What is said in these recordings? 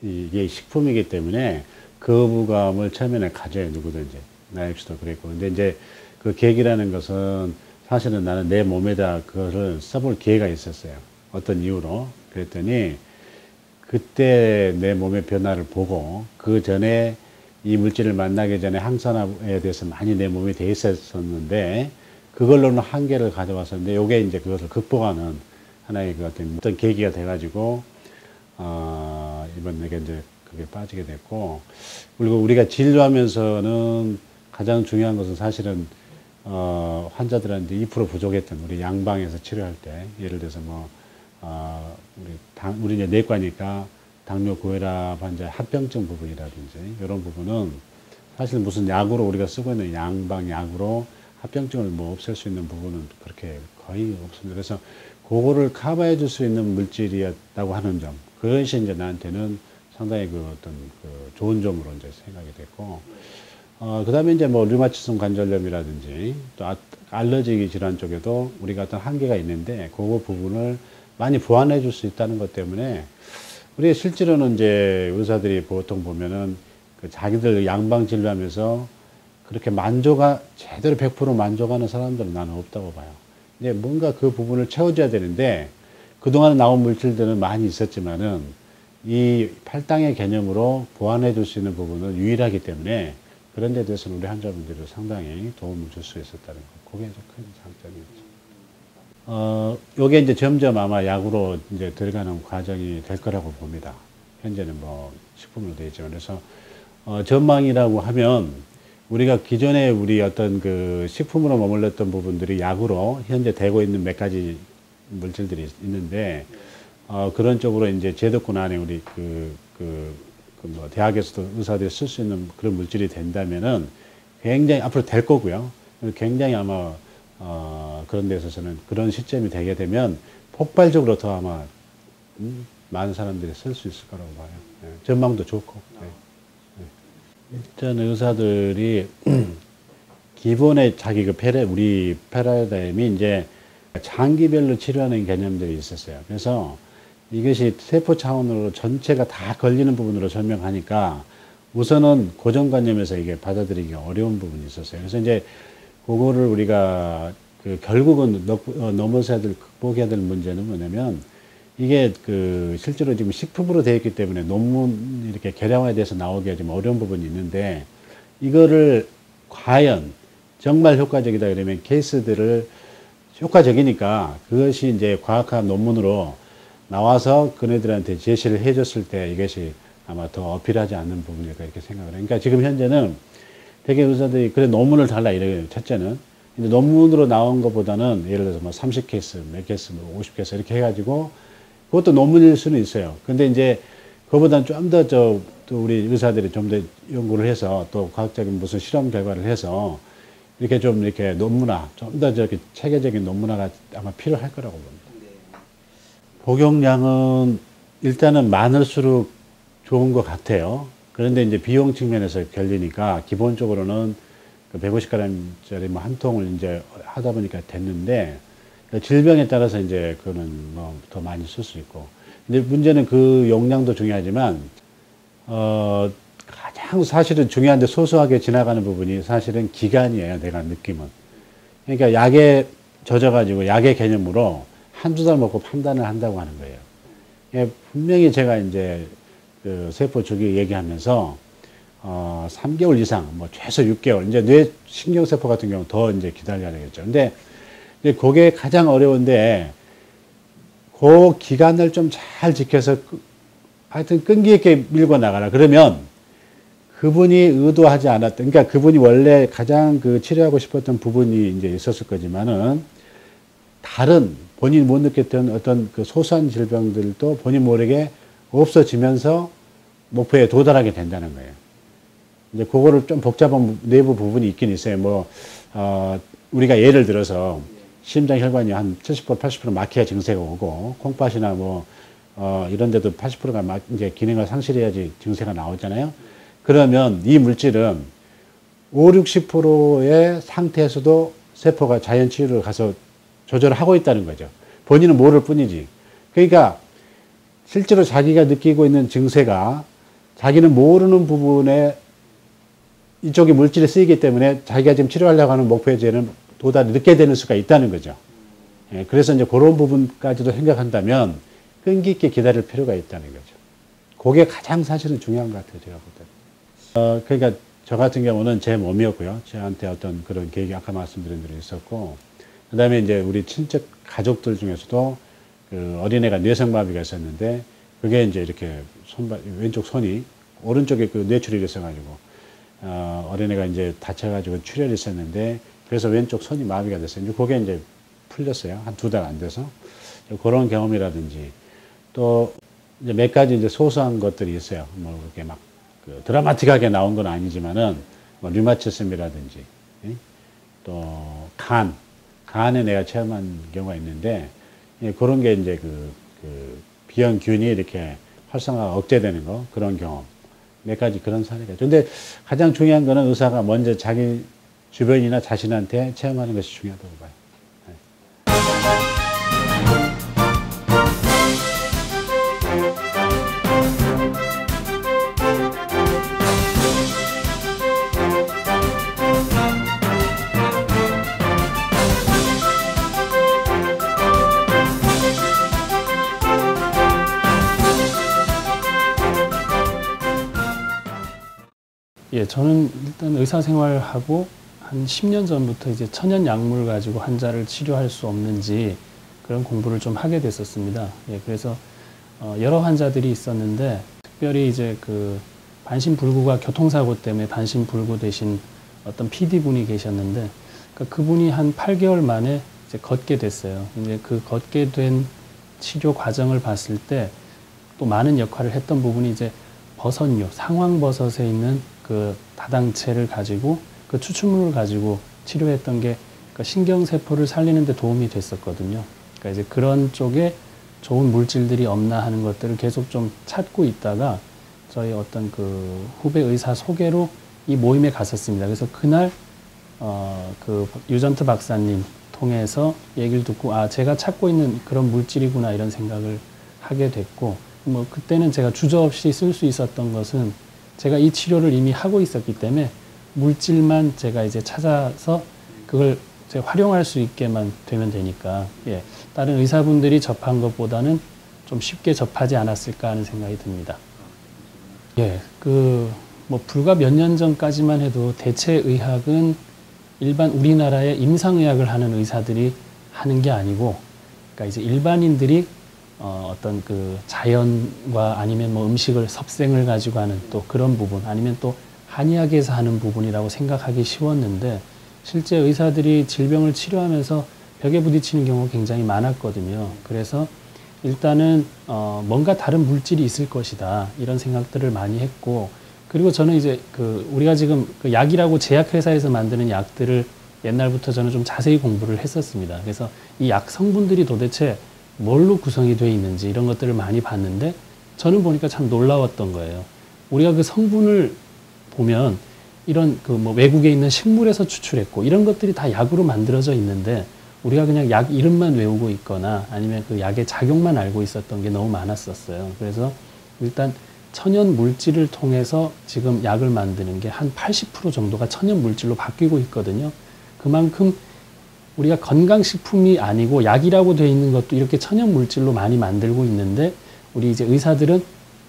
이게 식품이기 때문에 거부감을 처음에는 가져요, 누구든지. 나 역시도 그랬고. 근데 이제 그 계기라는 것은 사실은 나는 내 몸에다 그거를 써볼 기회가 있었어요. 어떤 이유로. 그랬더니 그때 내 몸의 변화를 보고 그 전에 이 물질을 만나기 전에 항산화에 대해서 많이 내 몸에 돼 있었는데 그걸로는 한계를 가져왔었는데 요게 이제 그것을 극복하는 하나의 그 어떤 계기가 돼가지고 이번 내게 이제 그게 빠지게 됐고, 그리고 우리가 진료하면서는 가장 중요한 것은 사실은 환자들한테 2% 부족했던 우리 양방에서 치료할 때 예를 들어서 뭐 우리 이제 내과니까 당뇨 고혈압 환자 합병증 부분이라든지 이런 부분은 사실 무슨 약으로 우리가 쓰고 있는 양방 약으로 합병증을 뭐 없앨 수 있는 부분은 그렇게 거의 없습니다. 그래서 그거를 커버해 줄 수 있는 물질이었다고 하는 점, 그것이 이제 나한테는 상당히 그 어떤 그 좋은 점으로 이제 생각이 됐고, 그 다음에 이제 뭐 류마티성 관절염이라든지 또 알러지 질환 쪽에도 우리가 어떤 한계가 있는데 그 부분을 많이 보완해 줄 수 있다는 것 때문에 우리 실제로는 이제 의사들이 보통 보면은 그 자기들 양방 진료하면서 그렇게 제대로 100% 만족하는 사람들은 나는 없다고 봐요. 이제 뭔가 그 부분을 채워줘야 되는데 그동안 나온 물질들은 많이 있었지만은 이 팔당의 개념으로 보완해 줄 수 있는 부분은 유일하기 때문에 그런 데 대해서는 우리 환자분들이 상당히 도움을 줄 수 있었다는 거. 그게 큰 장점이었죠. 요게 이제 점점 아마 약으로 이제 들어가는 과정이 될 거라고 봅니다. 현재는 뭐 식품으로 되어 있지만. 그래서, 전망이라고 하면 우리가 기존에 우리 어떤 그 식품으로 머물렀던 부분들이 약으로 현재 되고 있는 몇 가지 물질들이 있는데, 그런 쪽으로 이제 제도권 안에 우리 뭐 대학에서도 의사들이 쓸 수 있는 그런 물질이 된다면은 굉장히 앞으로 될 거고요. 굉장히 아마 그런 데 있어서는 그런 시점이 되게 되면 폭발적으로 더 아마 많은 사람들이 쓸 수 있을 거라고 봐요. 네. 전망도 좋고. 네. 네. 일단 의사들이 기본에 자기 우리 패러다임이 이제 장기별로 치료하는 개념들이 있었어요. 그래서 이것이 세포 차원으로 전체가 다 걸리는 부분으로 설명하니까 우선은 고정관념에서 이게 받아들이기 어려운 부분이 있었어요. 그래서 이제 그거를 우리가 결국은 넘어서야 될, 극복해야 될 문제는 뭐냐면 이게 실제로 지금 식품으로 되어 있기 때문에 논문 이렇게 개량화에 대해서 나오기가 좀 어려운 부분이 있는데 이거를 과연 정말 효과적이다 그러면 케이스들을 효과적이니까 그것이 이제 과학한 논문으로 나와서 그네들한테 제시를 해줬을 때 이것이 아마 더 어필하지 않는 부분일까 이렇게 생각을 해요. 그러니까 지금 현재는 되게 의사들이 그래 논문을 달라 이래요. 첫째는. 근데 논문으로 나온 것보다는 예를 들어서 뭐 30케이스, 몇 케이스, 뭐 50케이스 이렇게 해가지고 그것도 논문일 수는 있어요. 근데 이제 그거보다는 좀 더 또 우리 의사들이 좀 더 연구를 해서 또 과학적인 무슨 실험 결과를 해서 이렇게 좀 이렇게 논문화, 좀 더 저기 체계적인 논문화가 아마 필요할 거라고 봅니다. 복용량은 일단은 많을수록 좋은 것 같아요. 그런데 이제 비용 측면에서 결리니까 기본적으로는 150g짜리 뭐 한 통을 이제 하다 보니까 됐는데 질병에 따라서 이제 그거는 뭐 더 많이 쓸 수 있고. 근데 문제는 그 용량도 중요하지만, 가장 사실은 중요한데 소소하게 지나가는 부분이 사실은 기간이에요. 내가 느낌은. 그러니까 약에 젖어가지고 약의 개념으로 한두 달 먹고 판단을 한다고 하는 거예요. 예, 분명히 제가 이제 그 세포 주기 얘기하면서 3개월 이상, 뭐 최소 6개월, 이제 뇌 신경세포 같은 경우 더 이제 기다려야 되겠죠. 근데 그게 가장 어려운데 그 기간을 좀 잘 지켜서 하여튼 끈기 있게 밀고 나가라. 그러면 그분이 의도하지 않았던, 그러니까 그분이 원래 가장 치료하고 싶었던 부분이 이제 있었을 거지만은 다른 본인이 못 느꼈던 어떤 소소한 질병들도 본인 모르게 없어지면서 목표에 도달하게 된다는 거예요. 이제 그거를 좀 복잡한 내부 부분이 있긴 있어요. 뭐, 우리가 예를 들어서 심장 혈관이 한 70%, 80% 막혀야 증세가 오고, 콩팥이나 뭐, 이런 데도 80%가 이제 기능을 상실해야지 증세가 나오잖아요. 그러면 이 물질은 5, 60%의 상태에서도 세포가 자연 치유를 가서 조절을 하고 있다는 거죠. 본인은 모를 뿐이지. 그러니까 실제로 자기가 느끼고 있는 증세가 자기는 모르는 부분에 이쪽에 물질이 쓰이기 때문에 자기가 지금 치료하려고 하는 목표에는 도달이 늦게 되는 수가 있다는 거죠. 예, 그래서 이제 그런 부분까지도 생각한다면 끈기 있게 기다릴 필요가 있다는 거죠. 그게 가장 사실은 중요한 것 같아요, 제가 볼 때. 그러니까 저 같은 경우는 제 몸이었고요. 저한테 어떤 그런 계획이 아까 말씀드린 대로 있었고, 그 다음에 이제 우리 친척 가족들 중에서도 그 어린애가 뇌성마비가 있었는데, 그게 이제 이렇게 왼쪽 손이 오른쪽에 그 뇌출혈이 있어가지고, 어린애가 이제 다쳐가지고 출혈이 있었는데, 그래서 왼쪽 손이 마비가 됐어요. 이제 그게 이제 풀렸어요. 한 2달 안 돼서. 그런 경험이라든지, 또 이제 몇 가지 이제 소소한 것들이 있어요. 뭐 그렇게 막 그 드라마틱하게 나온 건 아니지만은, 뭐 류마티즘이라든지, 또 간에 내가 체험한 경우가 있는데, 예, 그런 게 이제 그 비형균이 이렇게 활성화가 억제되는 거, 그런 경험. 몇 가지 그런 사례가 있죠. 근데 가장 중요한 거는 의사가 먼저 자기 주변이나 자신한테 체험하는 것이 중요하다고 봐요. 예, 저는 일단 의사 생활하고 한 10년 전부터 이제 천연 약물 가지고 환자를 치료할 수 없는지 그런 공부를 좀 하게 됐었습니다. 예, 그래서 여러 환자들이 있었는데, 특별히 이제 그 반신불구가 교통사고 때문에 반신불구 되신 어떤 PD분이 계셨는데, 그러니까 그분이 한 8개월 만에 이제 걷게 됐어요. 근데 그 걷게 된 치료 과정을 봤을 때 또 많은 역할을 했던 부분이 이제 버섯류, 상황버섯에 있는 그 다당체를 가지고 그 추출물을 가지고 치료했던 게 그러니까 신경세포를 살리는 데 도움이 됐었거든요. 그러니까 이제 그런 쪽에 좋은 물질들이 없나 하는 것들을 계속 좀 찾고 있다가 저희 어떤 그 후배 의사 소개로 이 모임에 갔었습니다. 그래서 그날 그 유전트 박사님 통해서 얘기를 듣고, 아, 제가 찾고 있는 그런 물질이구나 이런 생각을 하게 됐고, 뭐 그때는 제가 주저없이 쓸 수 있었던 것은 제가 이 치료를 이미 하고 있었기 때문에 물질만 제가 이제 찾아서 그걸 제가 활용할 수 있게만 되면 되니까, 예, 다른 의사분들이 접한 것보다는 좀 쉽게 접하지 않았을까 하는 생각이 듭니다. 예, 뭐 불과 몇 년 전까지만 해도 대체의학은 일반 우리나라의 임상의학을 하는 의사들이 하는 게 아니고, 그러니까 이제 일반인들이 어떤 그 자연과 아니면 뭐 음식을 섭생을 가지고 하는 또 그런 부분, 아니면 또 한의학에서 하는 부분이라고 생각하기 쉬웠는데, 실제 의사들이 질병을 치료하면서 벽에 부딪히는 경우가 굉장히 많았거든요. 그래서 일단은 뭔가 다른 물질이 있을 것이다 이런 생각들을 많이 했고, 그리고 저는 이제 우리가 지금 그 약이라고 제약회사에서 만드는 약들을 옛날부터 저는 좀 자세히 공부를 했었습니다. 그래서 이 약 성분들이 도대체 뭘로 구성이 되어 있는지 이런 것들을 많이 봤는데, 저는 보니까 참 놀라웠던 거예요. 우리가 그 성분을 보면 이런 그 뭐 외국에 있는 식물에서 추출했고 이런 것들이 다 약으로 만들어져 있는데, 우리가 그냥 약 이름만 외우고 있거나 아니면 그 약의 작용만 알고 있었던 게 너무 많았었어요. 그래서 일단 천연 물질을 통해서 지금 약을 만드는 게 한 80% 정도가 천연 물질로 바뀌고 있거든요. 그만큼 우리가 건강식품이 아니고 약이라고 되어 있는 것도 이렇게 천연 물질로 많이 만들고 있는데, 우리 이제 의사들은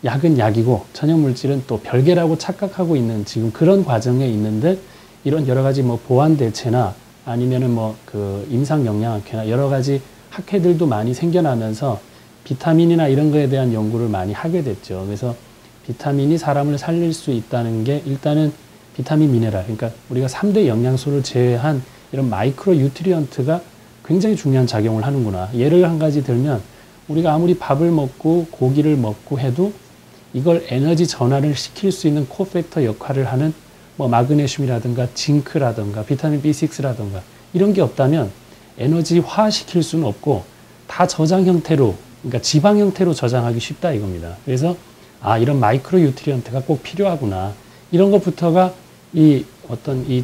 약은 약이고 천연 물질은 또 별개라고 착각하고 있는 지금 그런 과정에 있는데, 이런 여러 가지 뭐 보완 대체나 아니면은 뭐 그 임상 영양학회나 여러 가지 학회들도 많이 생겨나면서 비타민이나 이런 거에 대한 연구를 많이 하게 됐죠. 그래서 비타민이 사람을 살릴 수 있다는 게 일단은 비타민 미네랄, 그러니까 우리가 3대 영양소를 제외한 이런 마이크로 뉴트리언트가 굉장히 중요한 작용을 하는구나. 예를 한 가지 들면, 우리가 아무리 밥을 먹고 고기를 먹고 해도 이걸 에너지 전환을 시킬 수 있는 코팩터 역할을 하는 뭐 마그네슘이라든가 징크라든가 비타민 B6라든가 이런 게 없다면 에너지화 시킬 수는 없고, 다 저장 형태로, 그러니까 지방 형태로 저장하기 쉽다 이겁니다. 그래서 아, 이런 마이크로 뉴트리언트가 꼭 필요하구나. 이런 것부터가 이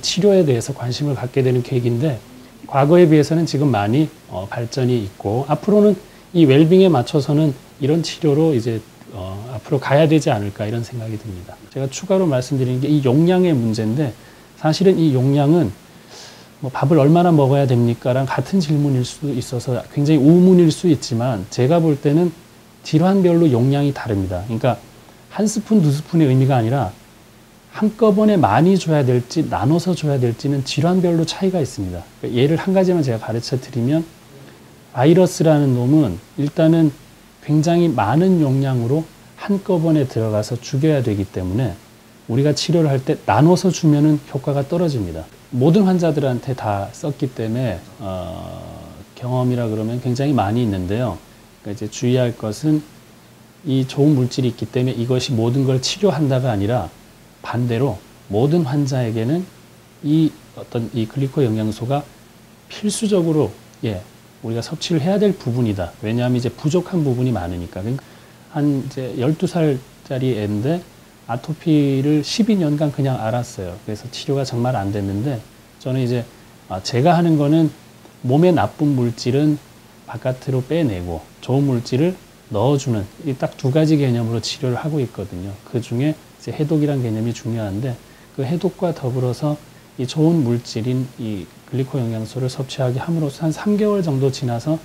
치료에 대해서 관심을 갖게 되는 계기인데, 과거에 비해서는 지금 많이 발전이 있고, 앞으로는 이 웰빙에 맞춰서는 이런 치료로 이제 앞으로 가야 되지 않을까 이런 생각이 듭니다. 제가 추가로 말씀드리는 게 이 용량의 문제인데 사실은 이 용량은 뭐 밥을 얼마나 먹어야 됩니까랑 같은 질문일 수 있어서 굉장히 우문일 수 있지만 제가 볼 때는 질환별로 용량이 다릅니다. 그러니까 한 스푼, 두 스푼의 의미가 아니라 한꺼번에 많이 줘야 될지 나눠서 줘야 될지는 질환별로 차이가 있습니다. 그러니까 예를 한 가지만 제가 가르쳐 드리면 바이러스라는 놈은 일단은 굉장히 많은 용량으로 한꺼번에 들어가서 죽여야 되기 때문에 우리가 치료를 할 때 나눠서 주면은 효과가 떨어집니다. 모든 환자들한테 다 썼기 때문에 경험이라 그러면 굉장히 많이 있는데요. 그러니까 이제 주의할 것은 이 좋은 물질이 있기 때문에 이것이 모든 걸 치료한다가 아니라 반대로 모든 환자에게는 이 어떤 이 글리코 영양소가 필수적으로 우리가 섭취를 해야 될 부분이다. 왜냐하면 이제 부족한 부분이 많으니까. 그러니까 한 이제 12살짜리 애인데 아토피를 12년간 그냥 앓았어요. 그래서 치료가 정말 안 됐는데 저는 이제 제가 하는 거는 몸에 나쁜 물질은 바깥으로 빼내고 좋은 물질을 넣어주는 이 딱 두 가지 개념으로 치료를 하고 있거든요. 그 중에 이제 해독이란 개념이 중요한데 그 해독과 더불어서 이 좋은 물질인 이 글리코 영양소를 섭취하게 함으로써 한 3개월 정도 지나서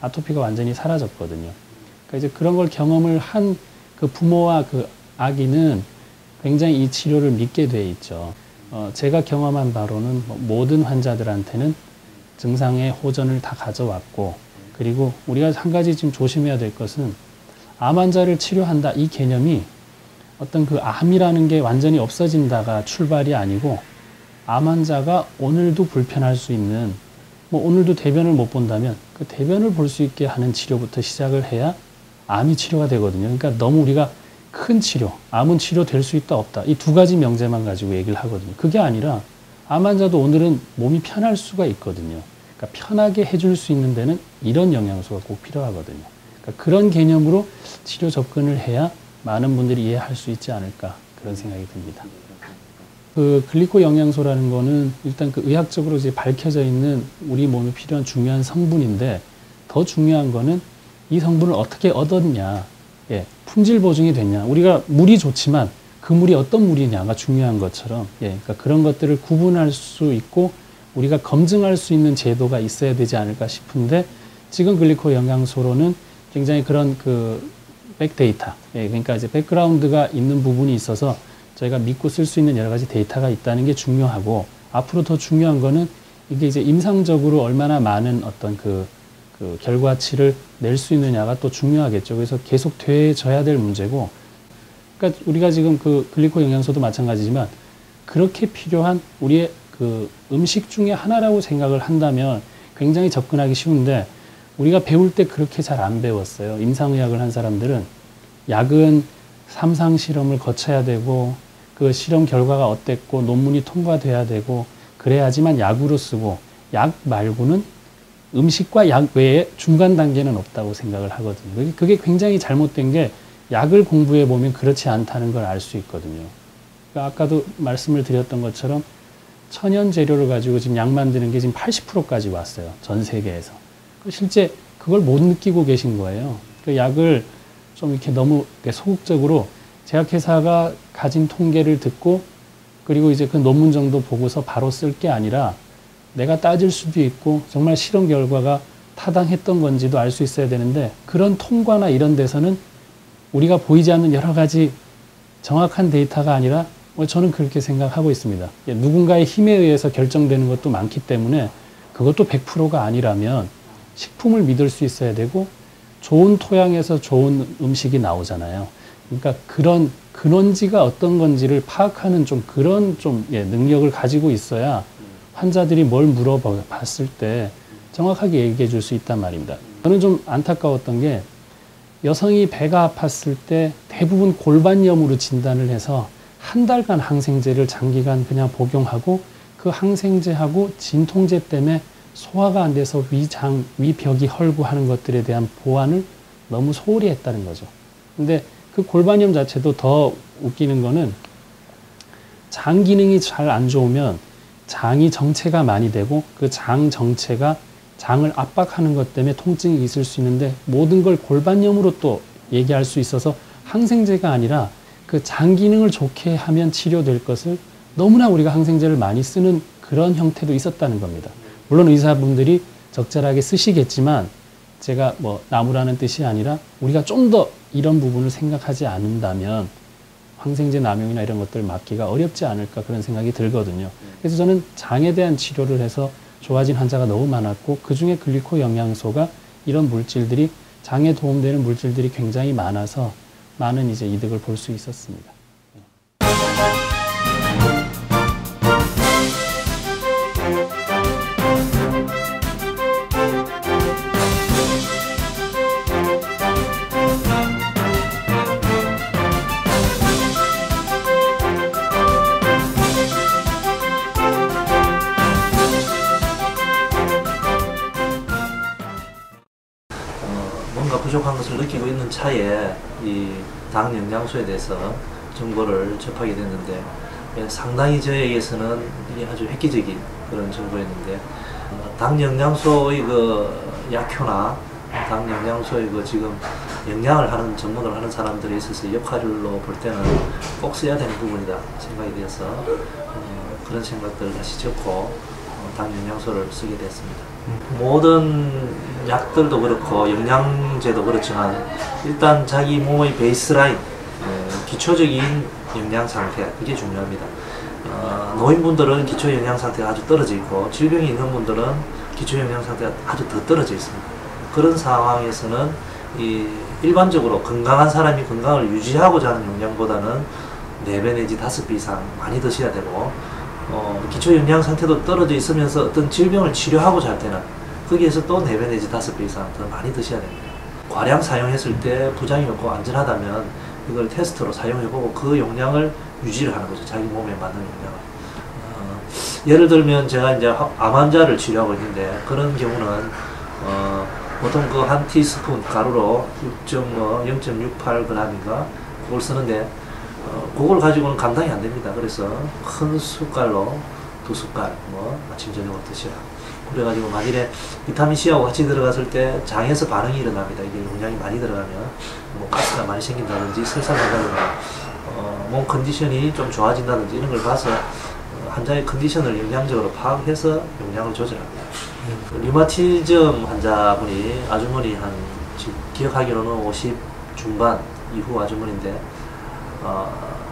아토피가 완전히 사라졌거든요. 그러니까 이제 그런 걸 경험을 한 그 부모와 그 아기는 굉장히 이 치료를 믿게 돼 있죠. 제가 경험한 바로는 모든 환자들한테는 증상의 호전을 다 가져왔고 그리고 우리가 한 가지 지금 조심해야 될 것은 암 환자를 치료한다 이 개념이 어떤 그 암이라는 게 완전히 없어진다가 출발이 아니고 암 환자가 오늘도 불편할 수 있는 오늘도 대변을 못 본다면 그 대변을 볼 수 있게 하는 치료부터 시작을 해야 암이 치료가 되거든요. 그러니까 너무 우리가 큰 치료, 암은 치료될 수 있다 없다 이 두 가지 명제만 가지고 얘기를 하거든요. 그게 아니라 암 환자도 오늘은 몸이 편할 수가 있거든요. 그러니까 편하게 해줄 수 있는 데는 이런 영양소가 꼭 필요하거든요. 그러니까 그런 개념으로 치료 접근을 해야 많은 분들이 이해할 수 있지 않을까 그런 생각이 듭니다. 그 글리코 영양소라는 거는 일단 그 의학적으로 이제 밝혀져 있는 우리 몸에 필요한 중요한 성분인데 더 중요한 거는 이 성분을 어떻게 얻었냐, 품질 보증이 됐냐. 우리가 물이 좋지만 그 물이 어떤 물이냐가 중요한 것처럼, 그러니까 그런 것들을 구분할 수 있고 우리가 검증할 수 있는 제도가 있어야 되지 않을까 싶은데 지금 글리코 영양소로는 굉장히 그런 그 백데이터, 그러니까 이제 백그라운드가 있는 부분이 있어서 저희가 믿고 쓸 수 있는 여러 가지 데이터가 있다는 게 중요하고 앞으로 더 중요한 거는 이게 이제 임상적으로 얼마나 많은 어떤 그 결과치를 낼 수 있느냐가 또 중요하겠죠. 그래서 계속 되져야 될 문제고, 그러니까 우리가 지금 그 글리코 영양소도 마찬가지지만 그렇게 필요한 우리의 그 음식 중에 하나라고 생각을 한다면 굉장히 접근하기 쉬운데 우리가 배울 때 그렇게 잘 안 배웠어요. 임상의학을 한 사람들은 약은 3상 실험을 거쳐야 되고 그 실험 결과가 어땠고 논문이 통과돼야 되고 그래야지만 약으로 쓰고 약 말고는 음식과 약 외에 중간 단계는 없다고 생각을 하거든요. 그게 굉장히 잘못된 게 약을 공부해 보면 그렇지 않다는 걸 알 수 있거든요. 그러니까 아까도 말씀을 드렸던 것처럼 천연 재료를 가지고 지금 약 만드는 게 지금 80%까지 왔어요. 전 세계에서. 실제 그걸 못 느끼고 계신 거예요. 그 약을 좀 이렇게 너무 소극적으로 제약회사가 가진 통계를 듣고 그리고 이제 그 논문 정도 보고서 바로 쓸 게 아니라 내가 따질 수도 있고 정말 실험 결과가 타당했던 건지도 알 수 있어야 되는데 그런 통과나 이런 데서는 우리가 보이지 않는 여러 가지 정확한 데이터가 아니라 저는 그렇게 생각하고 있습니다. 누군가의 힘에 의해서 결정되는 것도 많기 때문에 그것도 100%가 아니라면 식품을 믿을 수 있어야 되고 좋은 토양에서 좋은 음식이 나오잖아요. 그러니까 그런 근원지가 어떤 건지를 파악하는 좀 그런 능력을 가지고 있어야 환자들이 뭘 물어봤을 때 정확하게 얘기해 줄 수 있단 말입니다. 저는 좀 안타까웠던 게 여성이 배가 아팠을 때 대부분 골반염으로 진단을 해서 한 달간 항생제를 장기간 그냥 복용하고 그 항생제하고 진통제 때문에 소화가 안 돼서 위벽이 헐고 하는 것들에 대한 보완을 너무 소홀히 했다는 거죠. 근데 그 골반염 자체도 더 웃기는 거는 장 기능이 잘 안 좋으면 장이 정체가 많이 되고 그 장 정체가 장을 압박하는 것 때문에 통증이 있을 수 있는데 모든 걸 골반염으로 또 얘기할 수 있어서 항생제가 아니라 그 장 기능을 좋게 하면 치료될 것을 너무나 우리가 항생제를 많이 쓰는 그런 형태도 있었다는 겁니다. 물론 의사분들이 적절하게 쓰시겠지만 제가 뭐 나무라는 뜻이 아니라 우리가 좀 더 이런 부분을 생각하지 않는다면 항생제 남용이나 이런 것들 막기가 어렵지 않을까 그런 생각이 들거든요. 그래서 저는 장에 대한 치료를 해서 좋아진 환자가 너무 많았고 그중에 글리코 영양소가 이런 물질들이 장에 도움되는 물질들이 굉장히 많아서 많은 이제 이득을 볼 수 있었습니다. 뭔가 부족한 것을 느끼고 있는 차에 이 당 영양소에 대해서 정보를 접하게 됐는데 상당히 저에게서는 이게 아주 획기적인 그런 정보였는데 당 영양소의 그 약효나 당 영양소의 그 지금 영양을 하는 전문을 하는 사람들에 있어서 역할로 볼 때는 꼭 써야 되는 부분이다 생각이 되어서 그런 생각들을 다시 접고 당 영양소를 쓰게 됐습니다. 모든 약들도 그렇고 영양제도 그렇지만 일단 자기 몸의 베이스라인, 기초적인 영양 상태, 그게 중요합니다. 노인분들은 기초 영양 상태가 아주 떨어져 있고 질병이 있는 분들은 기초 영양 상태가 아주 더 떨어져 있습니다. 그런 상황에서는 일반적으로 건강한 사람이 건강을 유지하고자 하는 영양보다는 4배 내지 5배 이상 많이 드셔야 되고 기초 영양 상태도 떨어져 있으면서 어떤 질병을 치료하고자 할 때는 거기에서 또 4배 내지 5배 이상 더 많이 드셔야 됩니다. 과량 사용했을 때 부작용이 없고 안전하다면 이걸 테스트로 사용해보고 그 용량을 유지를 하는 거죠. 자기 몸에 맞는 용량을. 예를 들면 제가 이제 암 환자를 치료하고 있는데 그런 경우는 보통 그 한 티스푼 가루로 0.68g인가 그걸 쓰는데 그걸 가지고는 감당이 안 됩니다. 그래서 큰 숟갈로 2숟갈 아침 저녁으로 드시라. 그래가지고 만일에 비타민C하고 같이 들어갔을 때 장에서 반응이 일어납니다. 이게 용량이 많이 들어가면 뭐 가스가 많이 생긴다든지 설사난다든지 몸 컨디션이 좀 좋아진다든지 이런 걸 봐서 환자의 컨디션을 영양적으로 파악해서 용량을 조절합니다. 류마티즘 환자분이 아주머니 한 지금 기억하기로는 50 중반 이후 아주머니인데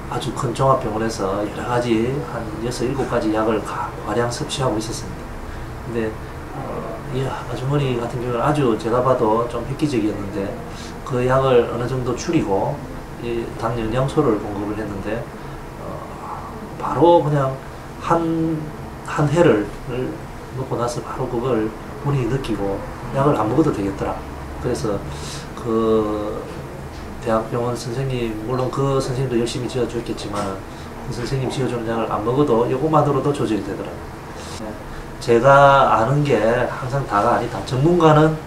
아주 큰 종합병원에서 여러 가지 한 6, 7가지 약을 과량 섭취하고 있었습니다. 근데 이 아주머니 같은 경우는 아주 제가 봐도 좀 획기적이었는데 그 약을 어느 정도 줄이고 이 당 영양소를 공급을 했는데 바로 그냥 한 해를 먹고 나서 바로 그걸 본인이 느끼고 약을 안 먹어도 되겠더라. 그래서 그 대학병원 선생님, 물론 그 선생님도 열심히 지어줬겠지만 그 선생님 지어주는 약을 안 먹어도 이것만으로도 조절이 되더라고요. 제가 아는 게 항상 다가 아니다. 전문가는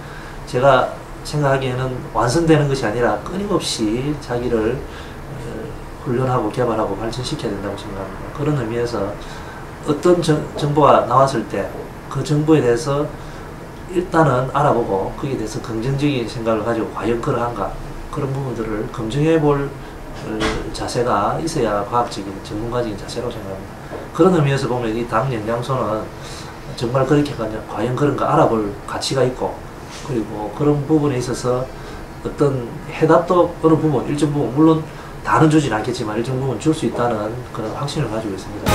제가 생각하기에는 완성되는 것이 아니라 끊임없이 자기를 훈련하고 개발하고 발전시켜야 된다고 생각합니다. 그런 의미에서 어떤 정보가 나왔을 때 그 정보에 대해서 일단은 알아보고 거기에 대해서 긍정적인 생각을 가지고 과연 그러한가 그런 부분들을 검증해 볼 자세가 있어야 과학적인 전문가적인 자세라고 생각합니다. 그런 의미에서 보면 이 당 영양소는 정말 그렇게 과연 그런가 알아볼 가치가 있고 그리고 그런 부분에 있어서 어떤 해답도 어느 부분, 일정 부분, 물론 다는 주진 않겠지만 일정 부분 줄 수 있다는 그런 확신을 가지고 있습니다.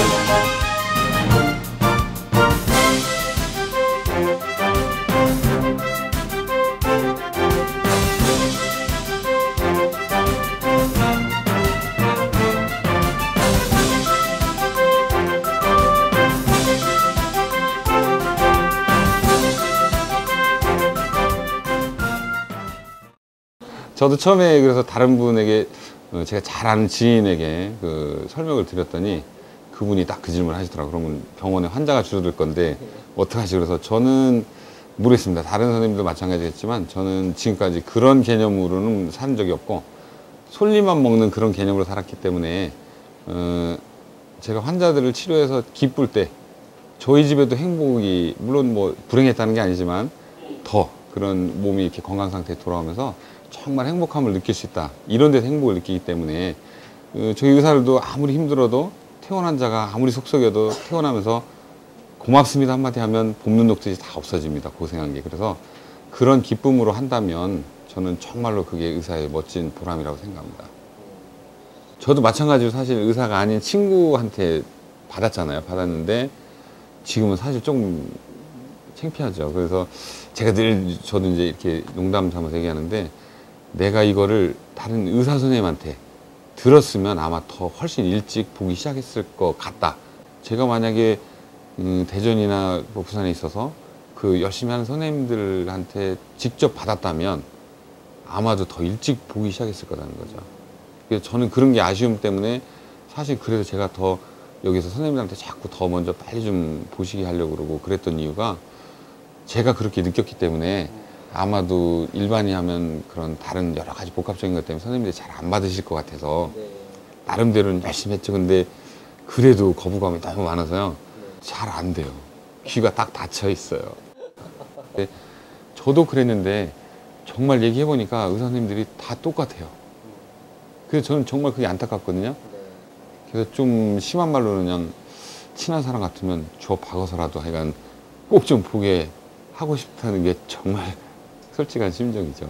저도 처음에 그래서 다른 분에게 제가 잘 아는 지인에게 그 설명을 드렸더니 그분이 딱 그 질문을 하시더라고요. 그러면 병원에 환자가 줄어들 건데 어떡하지? 그래서 저는 모르겠습니다. 다른 선생님도 마찬가지겠지만 저는 지금까지 그런 개념으로는 산 적이 없고 솔잎만 먹는 그런 개념으로 살았기 때문에 제가 환자들을 치료해서 기쁠 때 저희 집에도 행복이 물론 뭐 불행했다는 게 아니지만 더 그런 몸이 이렇게 건강 상태에 돌아오면서 정말 행복함을 느낄 수 있다. 이런 데서 행복을 느끼기 때문에 저희 의사들도 아무리 힘들어도 퇴원 환자가 아무리 속썩여도 퇴원하면서 고맙습니다 한마디 하면 볶는 녹듯이 다 없어집니다. 고생한 게. 그래서 그런 기쁨으로 한다면 저는 정말로 그게 의사의 멋진 보람이라고 생각합니다. 저도 마찬가지로 사실 의사가 아닌 친구한테 받았잖아요. 받았는데 지금은 사실 좀 창피하죠. 그래서 제가 늘 저도 이제 이렇게 농담 삼아서 얘기하는데 내가 이거를 다른 의사 선생님한테 들었으면 아마 더 훨씬 일찍 보기 시작했을 것 같다. 제가 만약에 대전이나 뭐 부산에 있어서 그 열심히 하는 선생님들한테 직접 받았다면 아마도 더 일찍 보기 시작했을 거라는 거죠. 그래서 저는 그런 게 아쉬움 때문에 사실 그래서 제가 더 여기서 선생님들한테 자꾸 더 먼저 빨리 좀 보시게 하려고 그러고 그랬던 이유가 제가 그렇게 느꼈기 때문에 아마도 일반이 하면 그런 다른 여러 가지 복합적인 것 때문에 선생님들이 잘 안 받으실 것 같아서 나름대로는 열심히 했죠. 근데 그래도 거부감이 너무 많아서요. 잘 안 돼요. 귀가 딱 닫혀 있어요. 근데 저도 그랬는데 정말 얘기해보니까 의사 선생님들이 다 똑같아요. 그래서 저는 정말 그게 안타깝거든요. 그래서 좀 심한 말로는 그냥 친한 사람 같으면 주워 박아서라도 하여간 꼭 좀 보게 하고 싶다는 게 정말 솔직한 심정이죠.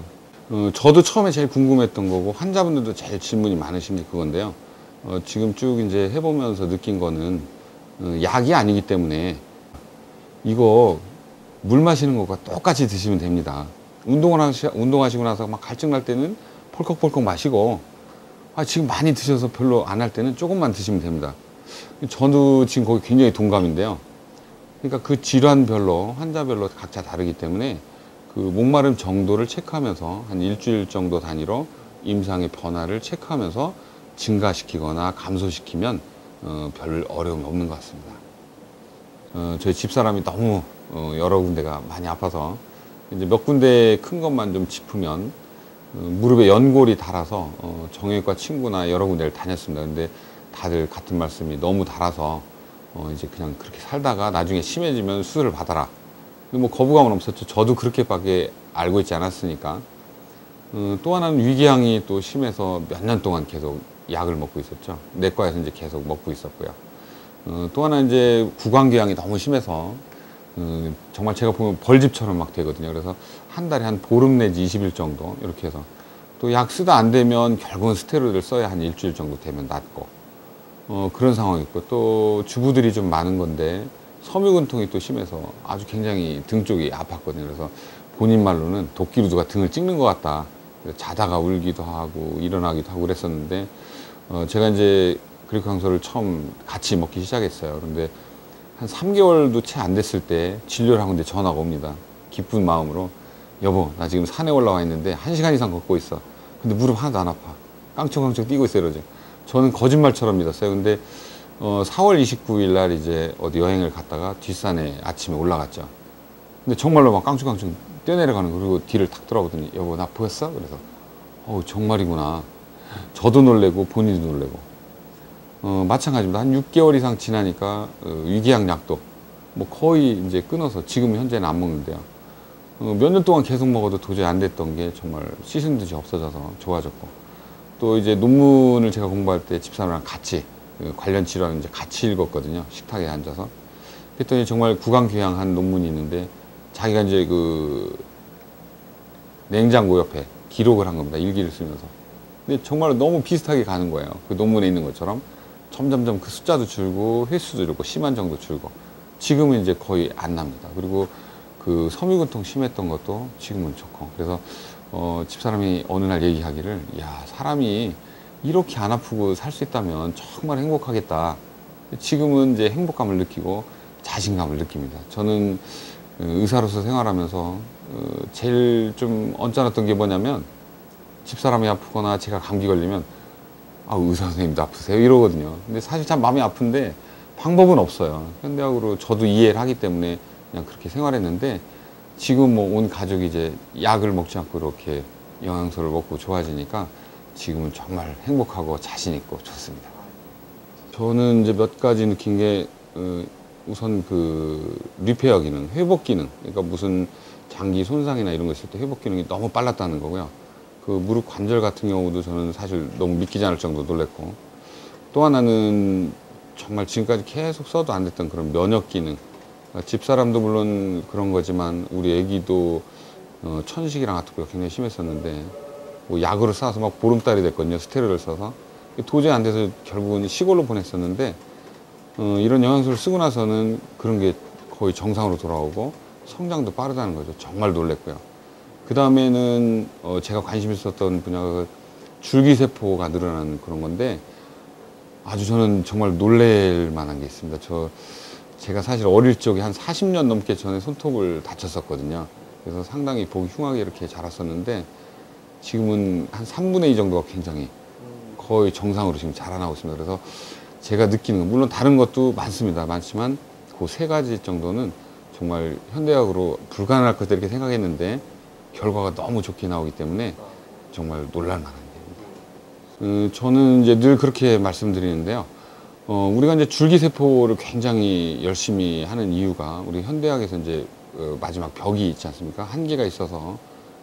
저도 처음에 제일 궁금했던 거고 환자분들도 제일 질문이 많으신 게 그건데요. 지금 쭉 이제 해보면서 느낀 거는 약이 아니기 때문에 이거 물 마시는 것과 똑같이 드시면 됩니다. 운동하시고 나서 막 갈증 날 때는 펄컥펄컥 마시고 지금 많이 드셔서 별로 안 할 때는 조금만 드시면 됩니다. 저도 지금 거기 굉장히 동감인데요. 그러니까 그 질환별로 환자별로 각자 다르기 때문에 그 목마름 정도를 체크하면서 한 일주일 정도 단위로 임상의 변화를 체크하면서 증가시키거나 감소시키면 별 어려움이 없는 것 같습니다. 저희 집사람이 너무 여러 군데가 많이 아파서 이제 몇 군데 큰 것만 좀 짚으면 무릎에 연골이 닳아서 정형외과 친구나 여러 군데를 다녔습니다. 근데 다들 같은 말씀이 너무 닳아서 이제 그냥 그렇게 살다가 나중에 심해지면 수술을 받아라. 뭐 거부감은 없었죠. 저도 그렇게밖에 알고 있지 않았으니까. 또 하나는 위궤양이 또 심해서 몇 년 동안 계속 약을 먹고 있었죠. 내과에서 이제 계속 먹고 있었고요. 또 하나 이제 구강궤양이 너무 심해서 정말 제가 보면 벌집처럼 막 되거든요. 그래서 한 달에 한 보름 내지 20일 정도 이렇게 해서 또 약 쓰다 안 되면 결국은 스테로이드를 써야 한 일주일 정도 되면 낫고 그런 상황이 있고 또 주부들이 좀 많은 건데 섬유근통이 또 심해서 아주 굉장히 등 쪽이 아팠거든요. 그래서 본인 말로는 도끼로 누가 등을 찍는 것 같다. 자다가 울기도 하고 일어나기도 하고 그랬었는데 제가 이제 그리코강소를 처음 같이 먹기 시작했어요. 그런데 한 3개월도 채 안 됐을 때 진료를 하고 있는데 전화가 옵니다. 기쁜 마음으로 여보 나 지금 산에 올라와 있는데 1시간 이상 걷고 있어. 근데 무릎 하나도 안 아파. 깡총깡총 뛰고 있어요. 이러죠. 저는 거짓말처럼 믿었어요. 근데 4월 29일 날 이제 어디 여행을 갔다가 뒷산에 아침에 올라갔죠. 근데 정말로 막 깡충깡충 뛰어내려가는 거. 그리고 뒤를 탁 돌아보더니 여보 나 보였어? 그래서 정말이구나. 저도 놀래고 본인도 놀래고 마찬가지입니다. 한 6개월 이상 지나니까 위궤양 약도 뭐 거의 이제 끊어서 지금 현재는 안 먹는데요. 몇 년 동안 계속 먹어도 도저히 안 됐던 게 정말 씻은 듯이 없어져서 좋아졌고 또 이제 논문을 제가 공부할 때 집사람이랑 같이 관련 질환을 이제 같이 읽었거든요. 식탁에 앉아서. 그랬더니 정말 구강궤양한 논문이 있는데 자기가 이제 그 냉장고 옆에 기록을 한 겁니다. 일기를 쓰면서. 근데 정말 너무 비슷하게 가는 거예요. 그 논문에 있는 것처럼 점점점 그 숫자도 줄고 횟수도 줄고 심한 정도 줄고 지금은 이제 거의 안 납니다. 그리고 그 섬유근통 심했던 것도 지금은 좋고 그래서 집사람이 어느 날 얘기하기를 야 사람이 이렇게 안 아프고 살 수 있다면 정말 행복하겠다. 지금은 이제 행복감을 느끼고 자신감을 느낍니다. 저는 의사로서 생활하면서 제일 좀 언짢았던 게 뭐냐면 집사람이 아프거나 제가 감기 걸리면 의사 선생님도 아프세요? 이러거든요. 근데 사실 참 마음이 아픈데 방법은 없어요. 현대학으로 저도 이해를 하기 때문에 그냥 그렇게 생활했는데 지금 뭐 온 가족이 이제 약을 먹지 않고 이렇게 영양소를 먹고 좋아지니까 지금은 정말 행복하고 자신 있고 좋습니다. 저는 이제 몇 가지 느낀 게 우선 그 리페어 기능, 회복 기능. 그러니까 무슨 장기 손상이나 이런 거 있을 때 회복 기능이 너무 빨랐다는 거고요. 그 무릎 관절 같은 경우도 저는 사실 너무 믿기지 않을 정도 놀랬고, 또 하나는 정말 지금까지 계속 써도 안 됐던 그런 면역 기능. 집사람도 물론 그런 거지만 우리 애기도 천식이랑 아토피가 굉장히 심했었는데 뭐 약으로 싸서 막 보름달이 됐거든요. 스테로이드를 써서. 도저히 안 돼서 결국은 시골로 보냈었는데 이런 영양소를 쓰고 나서는 그런 게 거의 정상으로 돌아오고 성장도 빠르다는 거죠. 정말 놀랬고요. 그 다음에는 제가 관심 있었던 분야가 줄기세포가 늘어나는 그런 건데 아주 저는 정말 놀랄 만한 게 있습니다. 제가 사실 어릴 적에 한 40년 넘게 전에 손톱을 다쳤었거든요. 그래서 상당히 보기 흉하게 이렇게 자랐었는데 지금은 한 3분의 2 정도가 굉장히 거의 정상으로 지금 자라나고 있습니다. 그래서 제가 느끼는 건 물론 다른 것도 많습니다. 많지만 그 3가지 정도는 정말 현대학으로 불가능할 것같다 이렇게 생각했는데 결과가 너무 좋게 나오기 때문에 정말 놀랄만한 일입니다. 저는 이제 늘 그렇게 말씀드리는데요. 우리가 이제 줄기세포를 굉장히 열심히 하는 이유가 우리 현대학에서 이제 마지막 벽이 있지 않습니까? 한계가 있어서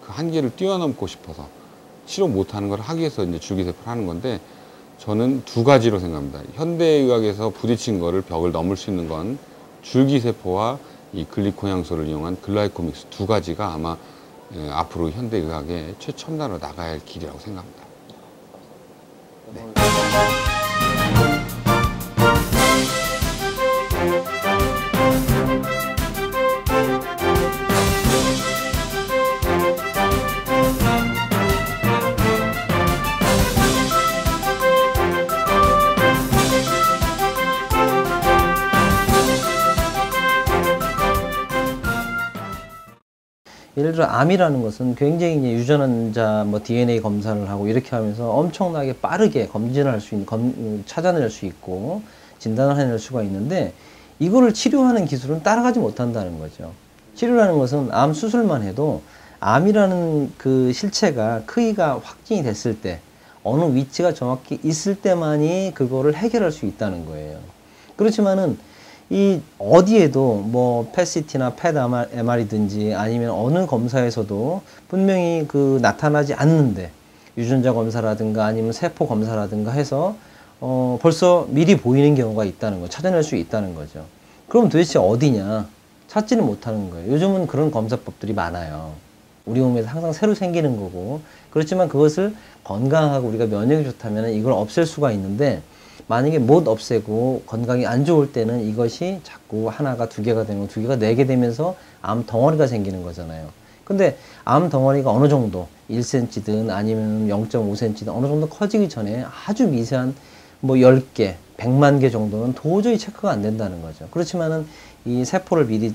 그 한계를 뛰어넘고 싶어서 치료 못하는 걸 하기 위해서 이제 줄기세포를 하는 건데 저는 2가지로 생각합니다. 현대의학에서 부딪힌 거를 벽을 넘을 수 있는 건 줄기세포와 이 글리코향소를 이용한 글라이코믹스 2가지가 아마 앞으로 현대의학의 최첨단으로 나가야 할 길이라고 생각합니다. 네. 예를 들어 암이라는 것은 굉장히 이제 유전자 뭐 DNA 검사를 하고 이렇게 하면서 엄청나게 빠르게 검진을 할 수 있는, 찾아낼 수 있고 진단을 해낼 수가 있는데 이거를 치료하는 기술은 따라가지 못한다는 거죠. 치료라는 것은 암 수술만 해도 암이라는 그 실체가 크기가 확진이 됐을 때 어느 위치가 정확히 있을 때만이 그거를 해결할 수 있다는 거예요. 그렇지만은 이 어디에도 뭐 펫CT나 펫MR이든지 아니면 어느 검사에서도 분명히 그 나타나지 않는데 유전자 검사라든가 아니면 세포 검사라든가 해서 벌써 미리 보이는 경우가 있다는 거, 찾아낼 수 있다는 거죠. 그럼 도대체 어디냐? 찾지는 못하는 거예요. 요즘은 그런 검사법들이 많아요. 우리 몸에서 항상 새로 생기는 거고, 그렇지만 그것을 건강하고 우리가 면역이 좋다면 이걸 없앨 수가 있는데 만약에 못 없애고 건강이 안 좋을 때는 이것이 자꾸 하나가 2개가 되고 2개가 4개 되면서 암 덩어리가 생기는 거잖아요. 근데 암 덩어리가 어느 정도 1cm든 아니면 0.5cm든 어느 정도 커지기 전에 아주 미세한 뭐 10개, 100만 개 정도는 도저히 체크가 안 된다는 거죠. 그렇지만은 이 세포를 미리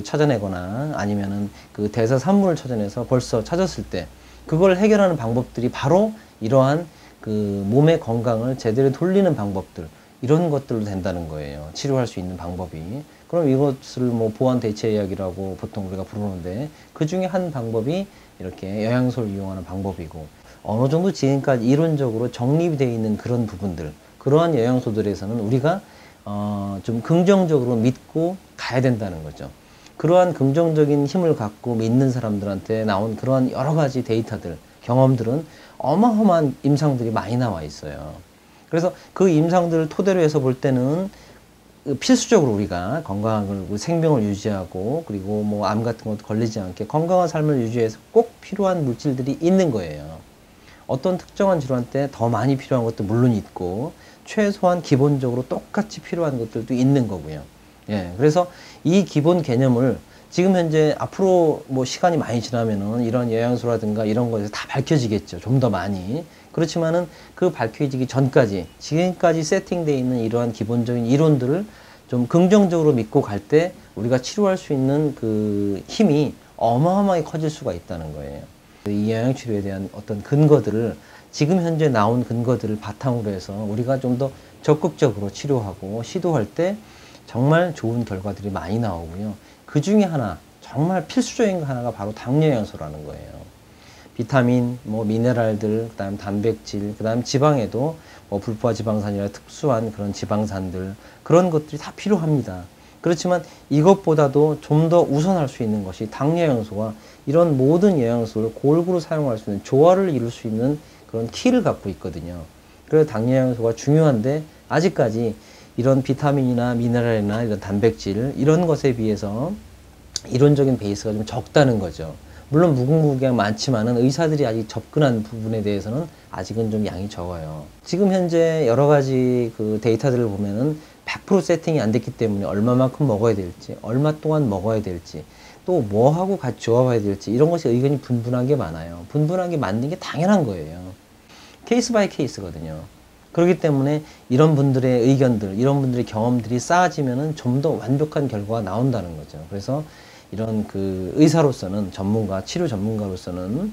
찾아내거나 아니면은 그 대사 산물을 찾아내서 벌써 찾았을 때 그걸 해결하는 방법들이 바로 이러한 그 몸의 건강을 제대로 돌리는 방법들, 이런 것들로 된다는 거예요. 치료할 수 있는 방법이. 그럼 이것을 뭐 보완 대체의학이라고 보통 우리가 부르는데 그 중에 한 방법이 이렇게 영양소를 이용하는 방법이고, 어느 정도 지금까지 이론적으로 정립이 되어 있는 그런 부분들, 그러한 영양소들에서는 우리가 좀 긍정적으로 믿고 가야 된다는 거죠. 그러한 긍정적인 힘을 갖고 믿는 사람들한테 나온 그러한 여러 가지 데이터들, 경험들은 어마어마한 임상들이 많이 나와 있어요. 그래서 그 임상들을 토대로 해서 볼 때는 필수적으로 우리가 건강을, 생명을 유지하고 그리고 뭐 암 같은 것도 걸리지 않게 건강한 삶을 유지해서 꼭 필요한 물질들이 있는 거예요. 어떤 특정한 질환 때 더 많이 필요한 것도 물론 있고 최소한 기본적으로 똑같이 필요한 것들도 있는 거고요. 예, 그래서 이 기본 개념을 지금 현재 앞으로 뭐 시간이 많이 지나면은 이런 영양소라든가 이런 것에서 다 밝혀지겠죠. 좀 더 많이. 그렇지만은 그 밝혀지기 전까지 지금까지 세팅되어 있는 이러한 기본적인 이론들을 좀 긍정적으로 믿고 갈 때 우리가 치료할 수 있는 그 힘이 어마어마하게 커질 수가 있다는 거예요. 이 영양치료에 대한 어떤 근거들을 지금 현재 나온 근거들을 바탕으로 해서 우리가 좀 더 적극적으로 치료하고 시도할 때 정말 좋은 결과들이 많이 나오고요. 그 중에 하나, 정말 필수적인 거 하나가 바로 당뇨영양소라는 거예요. 비타민, 뭐 미네랄들, 그다음 단백질, 그다음 지방에도 뭐 불포화 지방산이라 특수한 그런 지방산들, 그런 것들이 다 필요합니다. 그렇지만 이것보다도 좀 더 우선할 수 있는 것이 당뇨 영양소와 이런 모든 영양소를 골고루 사용할 수 있는 조화를 이룰 수 있는 그런 키를 갖고 있거든요. 그래서 당뇨 영양소가 중요한데 아직까지 이런 비타민이나 미네랄이나 이런 단백질 이런 것에 비해서 이론적인 베이스가 좀 적다는 거죠. 물론 무궁무진하게 많지만은 의사들이 아직 접근한 부분에 대해서는 아직은 좀 양이 적어요. 지금 현재 여러 가지 그 데이터들을 보면은 100% 세팅이 안 됐기 때문에 얼마만큼 먹어야 될지, 얼마 동안 먹어야 될지, 또 뭐하고 같이 조합해야 될지 이런 것이 의견이 분분한 게 많아요. 분분한 게 맞는 게 당연한 거예요. 케이스 바이 케이스거든요. 그렇기 때문에 이런 분들의 의견들, 이런 분들의 경험들이 쌓아지면은 좀 더 완벽한 결과가 나온다는 거죠. 그래서 이런 그 의사로서는 치료 전문가로서는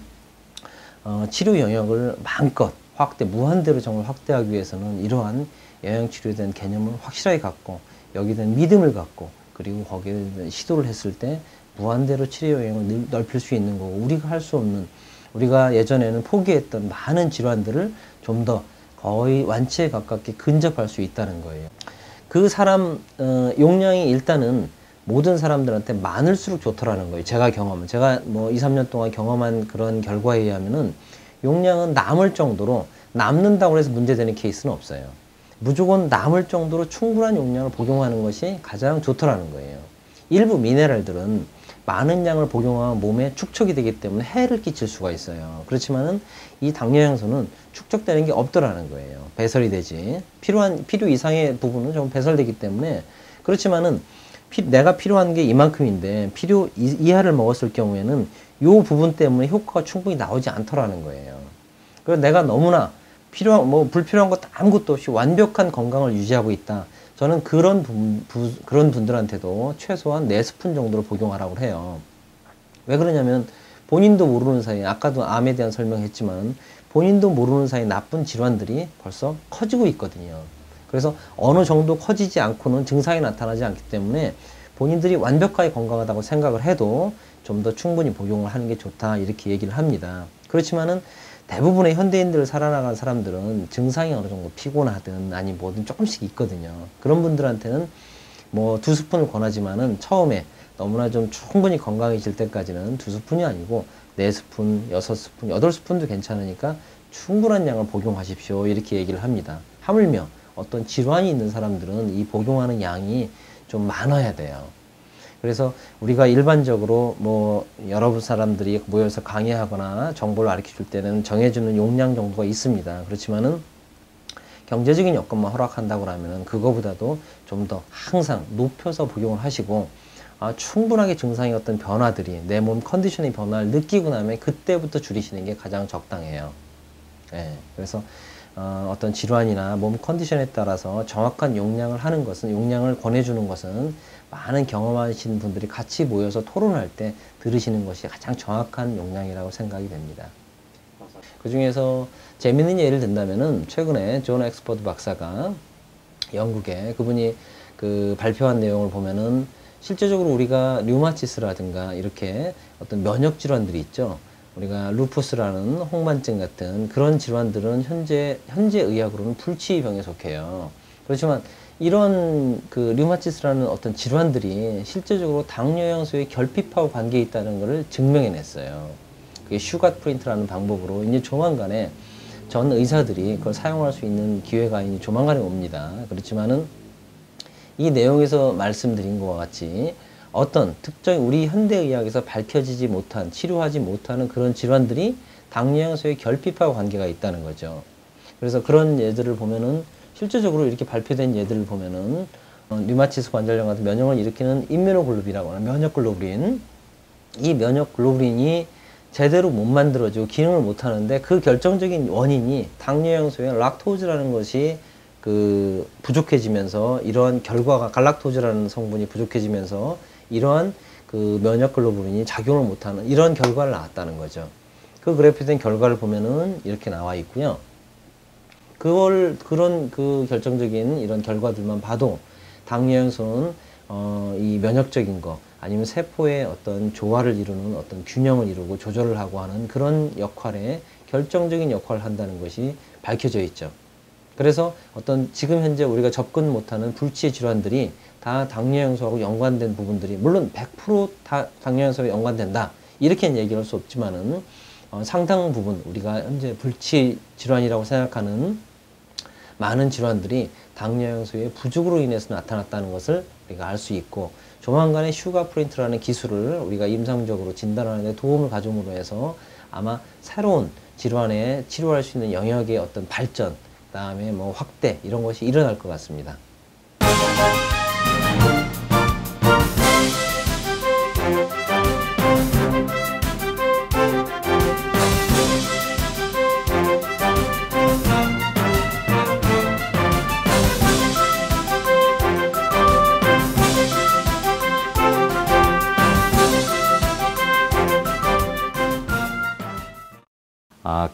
치료 영역을 마음껏 무한대로 정말 확대하기 위해서는 이러한 영양치료에 대한 개념을 확실하게 갖고 여기에 대한 믿음을 갖고 그리고 거기에 대한 시도를 했을 때 무한대로 치료 영역을 넓힐 수 있는 거고 우리가 할 수 없는 우리가 예전에는 포기했던 많은 질환들을 좀 더 거의 완치에 가깝게 근접할 수 있다는 거예요. 그 사람 용량이 일단은 모든 사람들한테 많을수록 좋더라는 거예요. 제가 뭐 2, 3년 동안 경험한 그런 결과에 의하면은 용량은 남을 정도로 남는다고 해서 문제되는 케이스는 없어요. 무조건 남을 정도로 충분한 용량을 복용하는 것이 가장 좋더라는 거예요. 일부 미네랄들은 많은 양을 복용하면 몸에 축적이 되기 때문에 해를 끼칠 수가 있어요. 그렇지만은 이 당뇨 영양소는 축적되는 게 없더라는 거예요. 배설이 되지. 필요 이상의 부분은 좀 배설되기 때문에 그렇지만은 내가 필요한 게 이만큼인데 필요 이하를 먹었을 경우에는 이 부분 때문에 효과가 충분히 나오지 않더라는 거예요. 그래서 내가 너무나 불필요한 것도 아무것도 없이 완벽한 건강을 유지하고 있다. 저는 그런 분들한테도 최소한 4스푼 정도로 복용하라고 해요. 왜 그러냐면 본인도 모르는 사이에 아까도 암에 대한 설명했지만 본인도 모르는 사이에 나쁜 질환들이 벌써 커지고 있거든요. 그래서 어느 정도 커지지 않고는 증상이 나타나지 않기 때문에 본인들이 완벽하게 건강하다고 생각을 해도 좀 더 충분히 복용을 하는 게 좋다 이렇게 얘기를 합니다. 그렇지만은 대부분의 현대인들을 살아나간 사람들은 증상이 어느 정도 피곤하든 아니 뭐든 조금씩 있거든요. 그런 분들한테는 뭐 2스푼을 권하지만은 처음에 너무나 좀 충분히 건강해질 때까지는 2스푼이 아니고 4스푼, 6스푼, 8스푼도 괜찮으니까 충분한 양을 복용하십시오 이렇게 얘기를 합니다. 하물며 어떤 질환이 있는 사람들은 이 복용하는 양이 좀 많아야 돼요. 그래서 우리가 일반적으로 뭐 여러 사람들이 모여서 강의하거나 정보를 가르쳐 줄 때는 정해주는 용량 정도가 있습니다. 그렇지만은 경제적인 여건만 허락한다고 하면은 그거보다도 좀 더 항상 높여서 복용을 하시고 충분하게 증상의 어떤 변화들이 내 몸 컨디션의 변화를 느끼고 나면 그때부터 줄이시는 게 가장 적당해요. 네, 그래서 어떤 질환이나 몸 컨디션에 따라서 정확한 용량을 권해주는 것은 많은 경험하시는 분들이 같이 모여서 토론할 때 들으시는 것이 가장 정확한 용량이라고 생각이 됩니다. 그 중에서 재밌는 예를 든다면은 최근에 존 엑스퍼드 박사가 영국에 그분이 그 발표한 내용을 보면은 실제적으로 우리가 류마티스라든가 이렇게 어떤 면역 질환들이 있죠. 우리가 루푸스라는 홍반증 같은 그런 질환들은 현재 의학으로는 불치병에 속해요. 그렇지만 이런 그 류마티스라는 어떤 질환들이 실제적으로 당뇨 영양소의 결핍하고 관계에 있다는 것을 증명해냈어요. 그게 슈가 프린트라는 방법으로 이제 조만간에 전 의사들이 그걸 사용할 수 있는 기회가 이제 조만간에 옵니다. 그렇지만은 이 내용에서 말씀드린 것과 같이 어떤 특정 우리 현대의학에서 밝혀지지 못한 치료하지 못하는 그런 질환들이 당뇨 영양소의 결핍하고 관계가 있다는 거죠. 그래서 그런 예들을 보면은 실제적으로 이렇게 발표된 예들을 보면은 류마티스 관절염 같은 면역을 일으키는 임뮤노글로빈이라고 하는 면역글로불린 이 면역글로불린이 제대로 못 만들어지고 기능을 못 하는데 그 결정적인 원인이 당뇨 영양소의 락토즈라는 것이 그 부족해지면서 이러한 결과가 갈락토즈라는 성분이 부족해지면서 이러한 그 면역글로불린이 작용을 못하는 이런 결과를 나왔다는 거죠. 그 그래프에 된 결과를 보면은 이렇게 나와 있고요. 그런 그 결정적인 이런 결과들만 봐도 당뇨 영양소는 이 면역적인 거 아니면 세포의 어떤 조화를 이루는 어떤 균형을 이루고 조절을 하고 하는 그런 역할에 결정적인 역할을 한다는 것이 밝혀져 있죠. 그래서 어떤 지금 현재 우리가 접근 못하는 불치의 질환들이 다 당뇨형소하고 연관된 부분들이, 물론 100% 당뇨형소와 연관된다 이렇게는 얘기할 수 없지만은 상당 부분 우리가 현재 불치 질환이라고 생각하는 많은 질환들이 당뇨형소의 부족으로 인해서 나타났다는 것을 우리가 알 수 있고, 조만간에 슈가프린트라는 기술을 우리가 임상적으로 진단하는 데 도움을 가줌으로 해서 아마 새로운 질환에 치료할 수 있는 영역의 어떤 발전, 그다음에 뭐 확대 이런 것이 일어날 것 같습니다.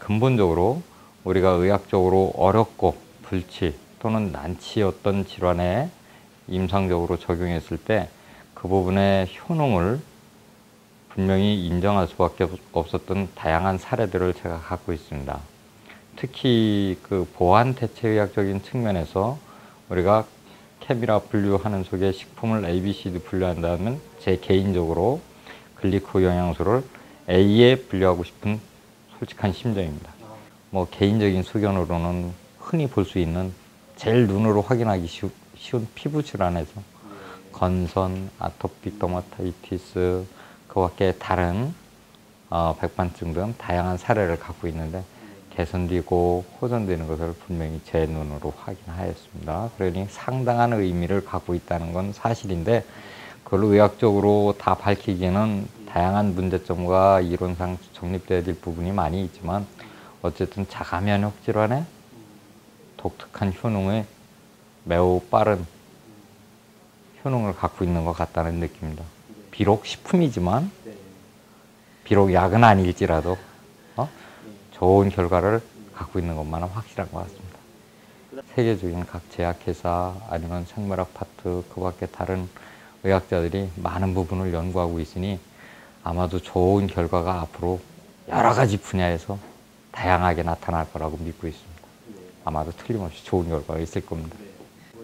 근본적으로 우리가 의학적으로 어렵고 불치 또는 난치였던 질환에 임상적으로 적용했을 때 그 부분의 효능을 분명히 인정할 수밖에 없었던 다양한 사례들을 제가 갖고 있습니다. 특히 그 보완 대체의학적인 측면에서 우리가 캡이라 분류하는 속에 식품을 A, B, C, D 분류한다면 제 개인적으로 글리코 영양소를 A에 분류하고 싶은 솔직한 심정입니다. 뭐 개인적인 소견으로는 흔히 볼 수 있는 제일 눈으로 확인하기 쉬운 피부 질환에서 건선, 아토피 더마타이티스, 그 밖에 다른 백반증 등 다양한 사례를 갖고 있는데 개선되고 호전되는 것을 분명히 제 눈으로 확인하였습니다. 그러니 상당한 의미를 갖고 있다는 건 사실인데 그걸 의학적으로 다 밝히기에는 다양한 문제점과 이론상 정립되어야 될 부분이 많이 있지만 어쨌든 자가 면역 질환에 독특한 효능에 매우 빠른 효능을 갖고 있는 것 같다는 느낌입니다. 비록 식품이지만, 비록 약은 아닐지라도 좋은 결과를 갖고 있는 것만은 확실한 것 같습니다. 세계적인 각 제약회사 아니면 생물학 파트 그 밖에 다른 의학자들이 많은 부분을 연구하고 있으니 아마도 좋은 결과가 앞으로 여러 가지 분야에서 다양하게 나타날 거라고 믿고 있습니다. 아마도 틀림없이 좋은 결과가 있을 겁니다.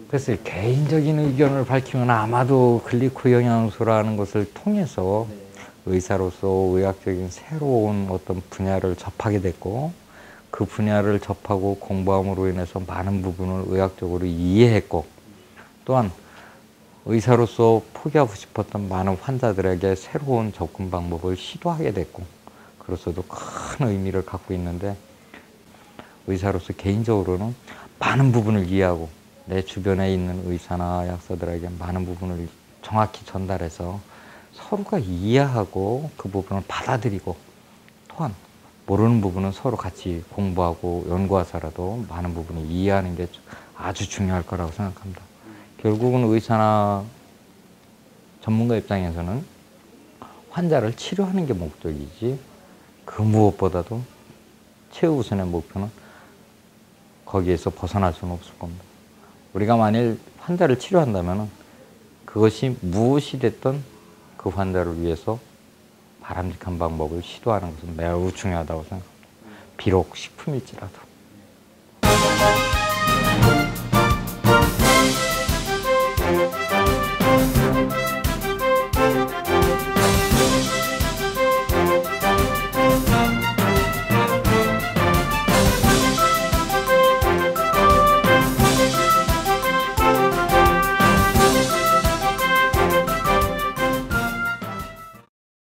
그래서 개인적인 의견을 밝히면 아마도 글리코 영양소라는 것을 통해서 의사로서 의학적인 새로운 어떤 분야를 접하게 됐고 그 분야를 접하고 공부함으로 인해서 많은 부분을 의학적으로 이해했고 또한 의사로서 포기하고 싶었던 많은 환자들에게 새로운 접근 방법을 시도하게 됐고 그로서도 큰 의미를 갖고 있는데 의사로서 개인적으로는 많은 부분을 이해하고 내 주변에 있는 의사나 약사들에게 많은 부분을 정확히 전달해서 서로가 이해하고 그 부분을 받아들이고 또한 모르는 부분은 서로 같이 공부하고 연구해서라도 많은 부분을 이해하는 게 아주 중요할 거라고 생각합니다. 결국은 의사나 전문가 입장에서는 환자를 치료하는 게 목적이지 그 무엇보다도 최우선의 목표는 거기에서 벗어날 수는 없을 겁니다. 우리가 만일 환자를 치료한다면 그것이 무엇이 됐든 그 환자를 위해서 바람직한 방법을 시도하는 것은 매우 중요하다고 생각합니다. 비록 식품일지라도.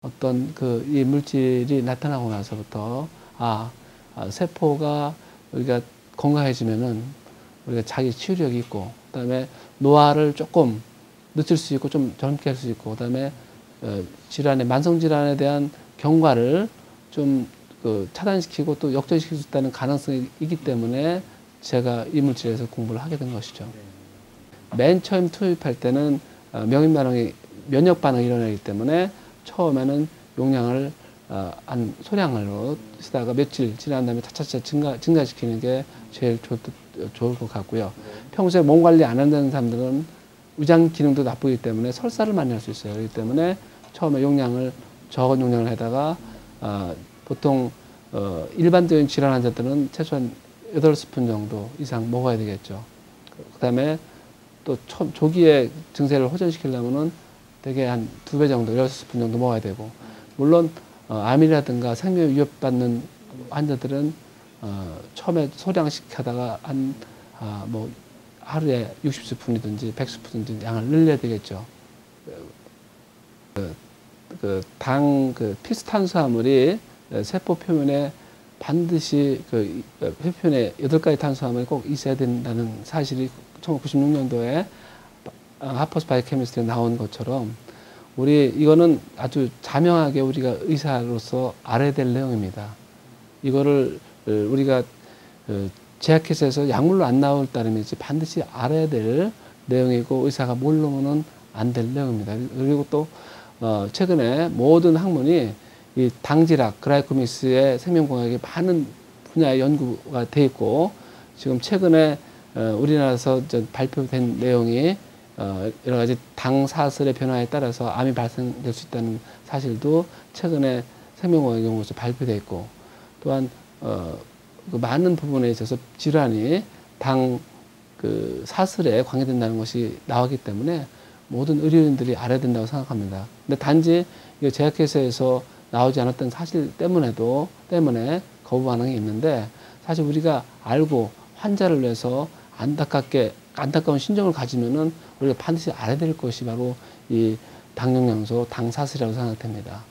어떤 이 물질이 나타나고 나서부터 세포가 우리가 건강해지면은 우리가 자기 치유력이 있고 그다음에 노화를 조금 늦출 수 있고 좀 젊게 할 수 있고 그다음에 만성 질환에 대한 경과를 좀 차단시키고 또 역전시킬 수 있다는 가능성이 있기 때문에 제가 이 물질에서 공부를 하게 된 것이죠. 맨 처음 투입할 때는 면역 반응이 일어나기 때문에 처음에는 용량을 한 소량으로 쓰다가 며칠 지난 다음에 차차차 증가시키는 게 제일 좋을 것 같고요. 평소에 몸 관리 안 한다는 사람들은 위장 기능도 나쁘기 때문에 설사를 많이 할 수 있어요. 그렇기 때문에 처음에 적은 용량을 하다가 보통 일반적인 질환 환자들은 최소한 8스푼 정도 이상 먹어야 되겠죠. 그 다음에 또 조기에 증세를 호전시키려면은 되게 한 2배 정도, 16스푼 정도 먹어야 되고, 물론 암이라든가 생명 위협받는 환자들은 처음에 소량씩 하다가 뭐 하루에 60스푼이든지 100스푼이든지 양을 늘려야 되겠죠. 필수탄수화물이 세포 표면에 반드시 표면에 8가지 탄수화물이 꼭 있어야 된다는 사실이 1996년도에 하퍼스 바이오케미스트리에 나온 것처럼 이거는 아주 자명하게 우리가 의사로서 알아야 될 내용입니다. 이거를 우리가 제약회사에서 약물로 안 나올 따름이지 반드시 알아야 될 내용이고 의사가 모르면은 안 될 내용입니다. 그리고 또 최근에 모든 학문이 이 당질학, 그라이코미스의 생명공학이 많은 분야의 연구가 돼 있고, 지금 최근에 우리나라에서 발표된 내용이 여러 가지 당 사슬의 변화에 따라서 암이 발생될 수 있다는 사실도 최근에 생명공학 연구에서 발표돼 있고, 또한 그 많은 부분에 있어서 질환이 당 사슬에 관계된다는 것이 나왔기 때문에 모든 의료인들이 알아야 된다고 생각합니다. 근데 단지 이 제약회사에서 나오지 않았던 사실 때문에 거부 반응이 있는데, 사실 우리가 알고 환자를 위해서 안타까운 심정을 가지면은 우리가 반드시 알아야 될 것이 바로 이 당영양소, 당사슬이라고 생각됩니다.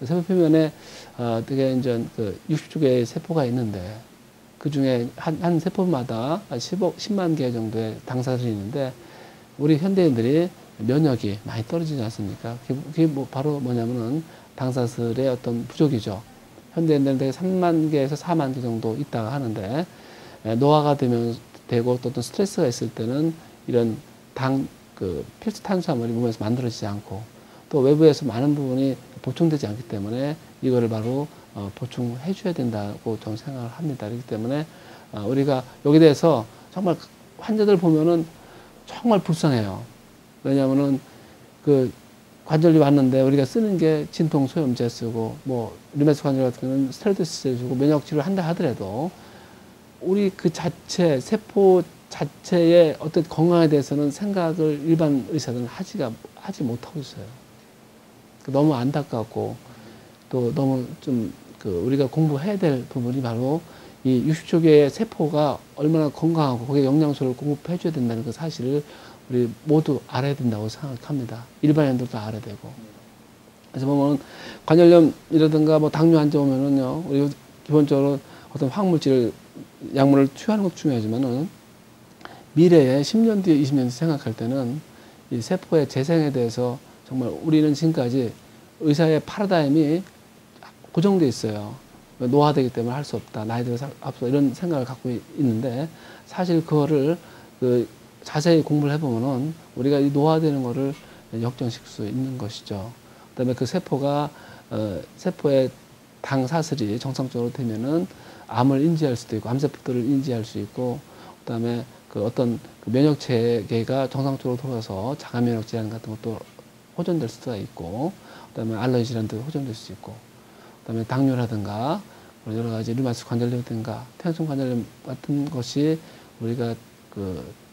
세포 표면에 되게 이제 60조 개의 세포가 있는데, 그 중에 한 세포마다 10만 개 정도의 당사슬이 있는데, 우리 현대인들이 면역이 많이 떨어지지 않습니까? 그게 바로 뭐냐면은 당사슬의 어떤 부족이죠. 현대인들은 되게 3만 개에서 4만 개 정도 있다가 하는데, 노화가 되고 또 어떤 스트레스가 있을 때는 이런 필수 탄수화물이 몸에서 만들어지지 않고, 또 외부에서 많은 부분이 보충되지 않기 때문에 이거를 바로 보충해 줘야 된다고 저는 생각을 합니다. 그렇기 때문에 우리가 여기에 대해서 정말 환자들 보면은 정말 불쌍해요. 왜냐하면은 관절이 왔는데 우리가 쓰는 게 진통 소염제 쓰고, 뭐 류마티스 관절 같은 경우는 스테로이드 쓰고 면역 치료를 한다 하더라도 우리 세포 자체의 어떤 건강에 대해서는 생각을 일반 의사들은 하지 못하고 있어요. 너무 안타깝고, 또 너무 우리가 공부해야 될 부분이 바로 이 60조 개의 세포가 얼마나 건강하고 거기에 영양소를 공급해 줘야 된다는 그 사실을 우리 모두 알아야 된다고 생각합니다. 일반인들도 알아야 되고. 그래서 보면 관절염이라든가 뭐 당뇨 환자 오면은요, 우리 기본적으로 어떤 약물을 투여하는 것도 중요하지만은 미래에 10년 뒤에 20년 뒤에 생각할 때는 이 세포의 재생에 대해서 정말 우리는 지금까지 의사의 파라다임이 고정돼 있어요. 노화되기 때문에 할 수 없다, 나이 들어서 앞서 이런 생각을 갖고 있는데, 사실 그거를 자세히 공부를 해보면은 우리가 이 노화되는 거를 역전시킬 수 있는 것이죠. 그다음에 그 세포의 당 사슬이 정상적으로 되면은 암을 인지할 수도 있고, 암세포들을 인지할 수 있고, 그다음에 어떤 면역 체계가 정상적으로 돌아서 자가 면역 질환 같은 것도 호전될 수가 있고, 그다음에 알러지 질환도 호전될 수 있고, 그다음에 당뇨라든가 여러 가지 류마티스 관절염이라든가 퇴행성 관절염 같은 것이 우리가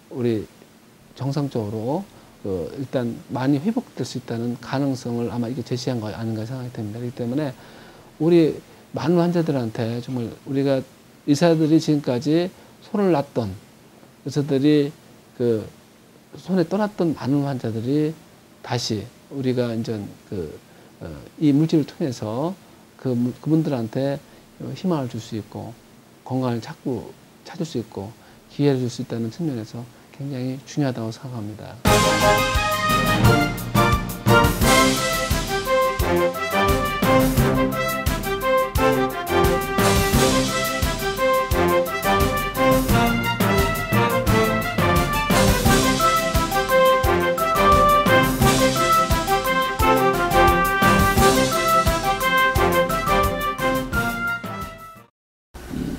우리 정상적으로 일단 많이 회복될 수 있다는 가능성을 아마 이게 제시한 거 아닌가 생각이 됩니다. 그렇기 때문에 우리 많은 환자들한테 정말 우리가 의사들이 지금까지 손을 놨던 의사들이 손에 떠났던 많은 환자들이 다시 우리가 이제 이 물질을 통해서 그분들한테 희망을 줄 수 있고, 건강을 찾을 수 있고, 기회를 줄 수 있다는 측면에서 굉장히 중요하다고 생각합니다.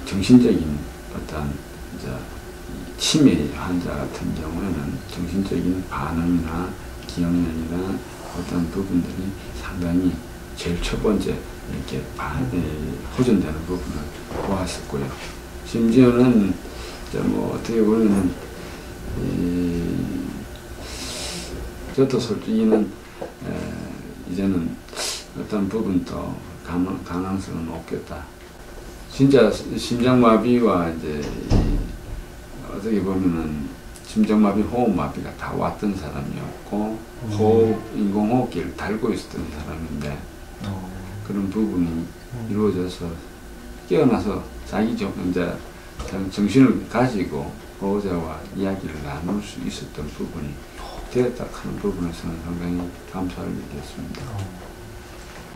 정신적인 어떤 치매 환자 같은 경우에는 정신적인 반응이나 기억력이나 어떤 부분들이 상당히 제일 첫 번째 이렇게 호전되는 부분을 보았었고요. 심지어는 뭐 어떻게 보면 저도 솔직히는 이제는 어떤 부분도 가능성은 없겠다. 진짜 심장마비와 이제 어떻게 보면은 심장마비, 호흡마비가 다 왔던 사람이었고 인공호흡기를 달고 있었던 사람인데 그런 부분이 이루어져서 깨어나서 자기 이제 정신을 가지고 보호자와 이야기를 나눌 수 있었던 부분이 되었다 하는 부분에서는 상당히 감사를 느꼈습니다.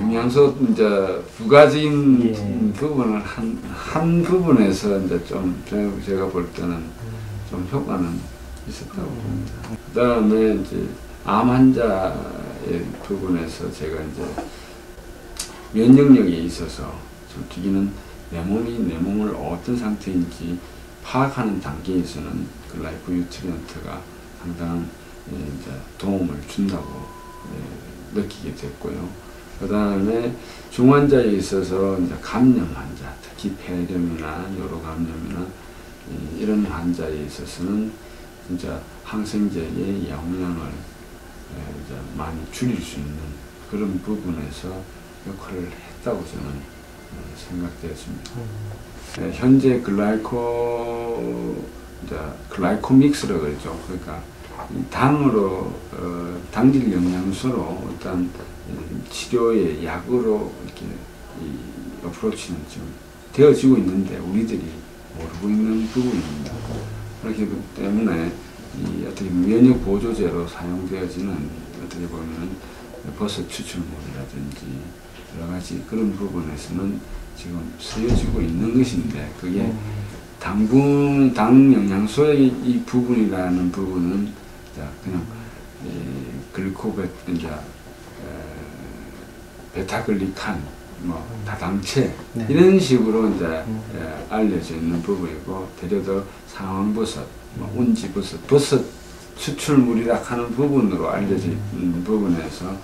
영양소 이제 부가적인 부분을 한 부분에서 이제 좀 제가 볼 때는 좀 효과는 있었다고 봅니다. 그다음에 이제 암 환자의 부분에서 제가 이제 면역력에 있어서 솔직히는 내 몸을 어떤 상태인지 파악하는 단계에서는 글라이코 뉴트리언트가 상당한 이제 도움을 준다고 느끼게 됐고요. 그 다음에 중환자에 있어서 이제 감염 환자, 특히 폐렴이나 요로 감염이나 이런 환자에 있어서는 진짜 항생제의 영향을 이제 많이 줄일 수 있는 그런 부분에서 역할을 했다고 저는 생각되었습니다. 현재 글라이코믹스라고 그러죠. 그러니까 당으로 당질 영양소로 어떤 치료의 약으로 이렇게 이 어프로치는 지금 되어지고 있는데 우리들이 모르고 있는 부분입니다. 그렇기 때문에 이 어떻게 면역 보조제로 사용되어지는 어떻게 보면 버섯 추출물이라든지 여러 가지 그런 부분에서는 지금 쓰여지고 있는 것인데 그게 당 영양소의 이 부분이라는 부분은 그냥 베타글리칸, 뭐 다당체 이런 식으로 이제 알려져 있는 부분이고 대려도 상황버섯, 뭐 운지버섯, 버섯 추출물이라 하는 부분으로 알려져 있는 부분에서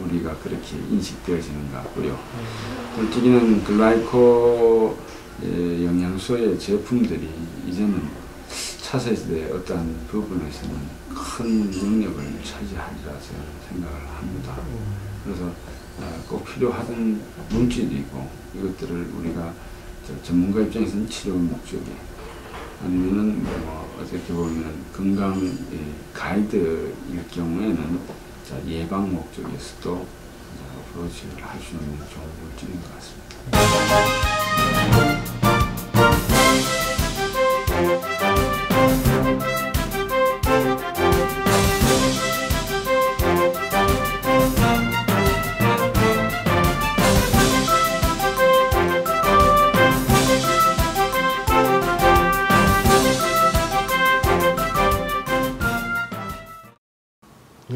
우리가 그렇게 인식되어지는 것 같고요. 솔직히는 글라이코 영양소의 제품들이 이제는 차세대 어떤 부분에서는 큰 영역을 차지하리라 생각을 합니다. 그래서 꼭 필요하던 물질이고 이것들을 우리가 전문가 입장에서는 치료 목적에 아니면은 뭐 어떻게 보면 건강 가이드일 경우에는 예방 목적에서도 어프로치를 할 수 있는 좋은 물질인 것 같습니다.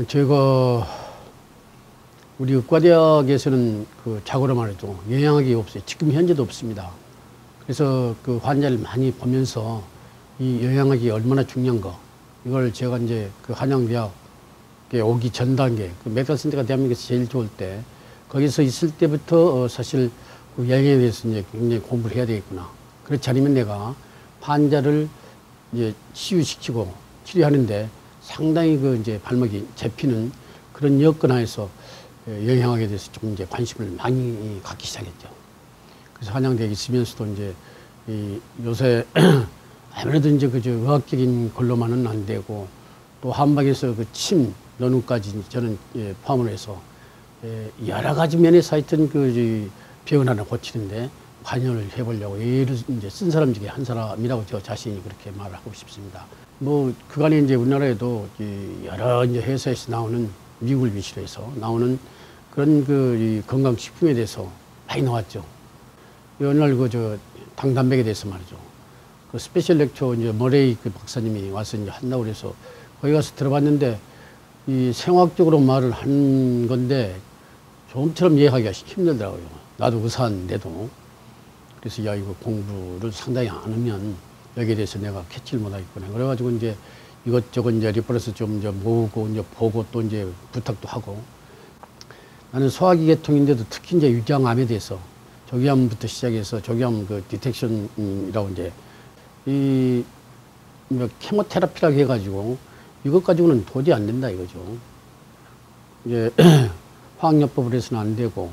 제가 우리 의과대학에서는 그 자고로 말해도 영양학이 없어요. 지금 현재도 없습니다. 그래서 그 환자를 많이 보면서 이 영양학이 얼마나 중요한가 이걸 제가 이제 그 한양대학에 오기 전 단계 그 메디컬 센터가 대한민국에서 제일 좋을 때 거기서 있을 때부터 사실 그 영양에 대해서 이제 굉장히 공부를 해야 되겠구나. 그렇지 않으면 내가 환자를 이제 치유시키고 치료하는데 상당히 그 이제 발목이 잡히는 그런 여건하에서 영양학에 대해서 좀 이제 관심을 많이 갖기 시작했죠. 그래서 한양대에 있으면서도 이제 이 요새 아무래도 이제 그저 의학적인 걸로만은 안 되고 또 한방에서 그 침 논문까지 저는 포함을 해서 여러 가지 면에서 하여튼 그 병을 하나 고치는데 관여를 해보려고 예를 이제 쓴 사람 중에 한 사람이라고 저 자신이 그렇게 말하고 싶습니다. 뭐 그간에 이제 우리나라에도 여러 이제 회사에서 나오는 미국을 비롯해서 해서 나오는 그런 그 건강식품에 대해서 많이 나왔죠. 어느 날 그 당단백에 대해서 말이죠. 그 스페셜 렉처 이제 머레이 그 박사님이 와서 이제 한다고 그래서 거기 가서 들어봤는데 이 생화학적으로 말을 한 건데 좀처럼 이해하기가 힘들더라고요. 나도 의사인데도. 그래서 야 이거 공부를 상당히 안 하면 여기에 대해서 내가 캐치를 못하겠구나. 그래가지고 이제 이것저것 이제 리퍼런스 좀 이제 모으고 이제 보고 또 이제 부탁도 하고. 나는 소화기 계통인데도 특히 이제 유장암에 대해서 조기암부터 시작해서 조기암 그 디텍션이라고 이제 뭐 케모테라피라고 해가지고 이것 가지고는 도저히 안 된다 이거죠. 이제 화학요법을 해서는 안 되고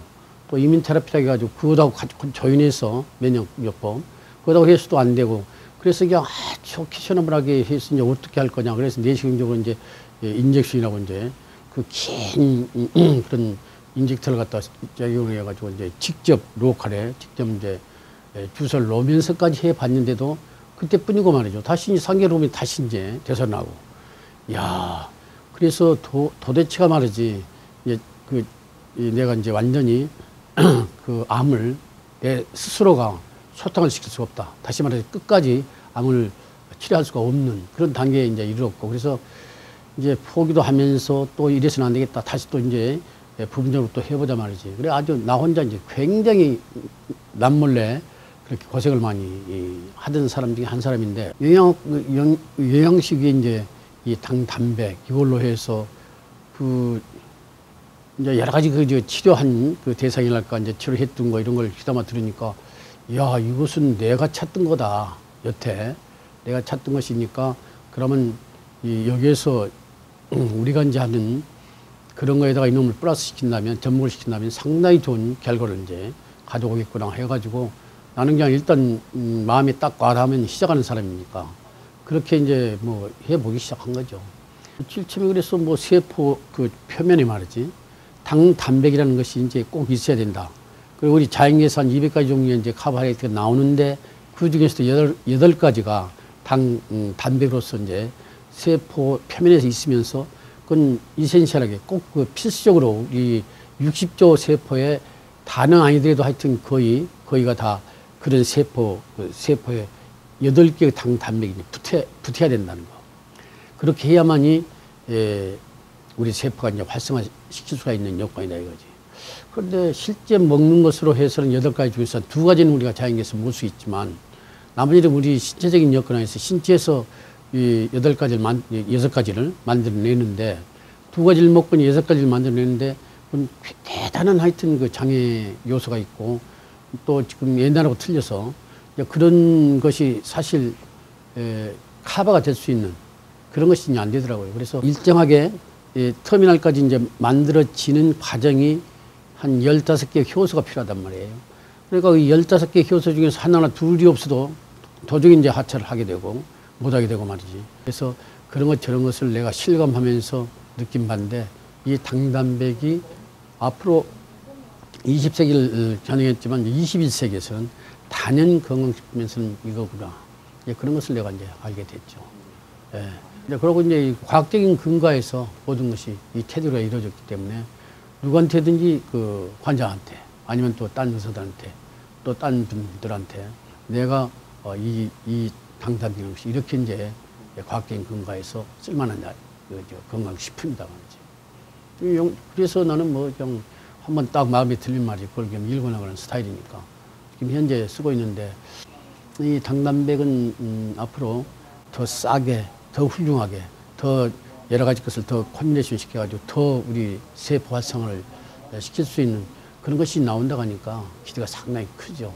또 이민테라피라고 해가지고 그거하고 조인해서 면역요법 그거하고 해서도 안 되고 그래서 그냥 아주 캐셔너블하게 해서 이제 어떻게 할 거냐 그래서 내시경적으로 이제 인젝션이라고 이제 그 긴 그런 인젝터를 갖다 작용을 해가지고 이제 직접 로컬에 직접 이제 주사를 놓으면서까지 해봤는데도 그때뿐이고 말이죠. 다시 이제 3개월 후면 다시 이제 되살아나고. 야, 그래서 도대체가 말이지, 이제 내가 이제 완전히 그 암을 내 스스로가 소탕을 시킬 수가 없다. 다시 말해서 끝까지 암을 치료할 수가 없는 그런 단계에 이제 이르렀고. 그래서 이제 포기도 하면서 또 이래서는 안 되겠다. 다시 또 이제 부분적으로 또 해보자 말이지. 그래 아주 나 혼자 이제 굉장히 남몰래 그렇게 고생을 많이 하던 사람 중에 한 사람인데 영양식이 이제 이 당, 단백 이걸로 해서 그 이제 여러 가지 그 치료한 그 대상이랄까 이제 치료했던 거 이런 걸 귀담아 들으니까 야 이것은 내가 찾던 거다 여태 내가 찾던 것이니까 그러면 여기에서 우리가 이제 하는 그런 거에다가 이놈을 플러스 시킨다면 접목을 시킨다면 상당히 좋은 결과를 이제 가져오겠구나 해가지고 나는 그냥 일단 마음이 딱 와닿으면 시작하는 사람이니까 그렇게 이제 뭐 해보기 시작한 거죠. 처음에 그래서 뭐 세포 그 표면에 말이지 당 단백이라는 것이 이제 꼭 있어야 된다. 그리고 우리 자연계에서 한 200가지 종류의 이제 카보하이드레이트가 나오는데 그 중에서도 8가지가 단백으로서 이제 세포 표면에서 있으면서 그건 이센셜하게 꼭 그 필수적으로 이 60조 세포에 다는 아니더라도 하여튼 거의가 다 그런 세포에 8개의 당 단백이 붙어야 된다는 거. 그렇게 해야만이 우리 세포가 이제 활성화 시킬 수가 있는 요건이다 이거지. 그런데 실제 먹는 것으로 해서는 8가지 중에서 2가지는 우리가 자연계에서 먹을 수 있지만 나머지는 우리 신체적인 여건에서 신체에서 이 6가지를 만들어내는데 2가지를 먹고 6가지를 만들어내는데 대단한 하여튼 그 장애 요소가 있고 또 지금 옛날하고 틀려서 그런 것이 사실 커버가 될 수 있는 그런 것이 안 되더라고요. 그래서 일정하게 터미널까지 이제 만들어지는 과정이 한 15개의 효소가 필요하단 말이에요. 그러니까 그 15개의 효소 중에서 하나나 둘이 없어도 도중에 이제 하차를 하게 되고 못하게 되고 말이지. 그래서 그런 것 저런 것을 내가 실감하면서 느낀 바인데 이 당단백이 앞으로 20세기를 겨냥했지만 21세기에서는 단연 건강식품에서는 이거구나. 그런 것을 내가 이제 알게 됐죠. 예. 그러고 이제 과학적인 근거에서 모든 것이 이 테두리가 이루어졌기 때문에 누구한테든지 그 환자한테 아니면 또 딴 의사들한테 또 딴 분들한테 내가 이 당단백이라는 것이 이렇게 이제 과학적인 근거에서 쓸만한 건강식품이다 말이지. 그래서 나는 뭐 그냥 한번 딱 마음에 들린 말이 그걸 그냥 읽어나가는 스타일이니까 지금 현재 쓰고 있는데 이 당단백은 앞으로 더 싸게 더 훌륭하게 더 여러 가지 것을 더 콤비네이션 시켜가지고 더 우리 세포 활성화를 시킬 수 있는 그런 것이 나온다고 하니까 기대가 상당히 크죠.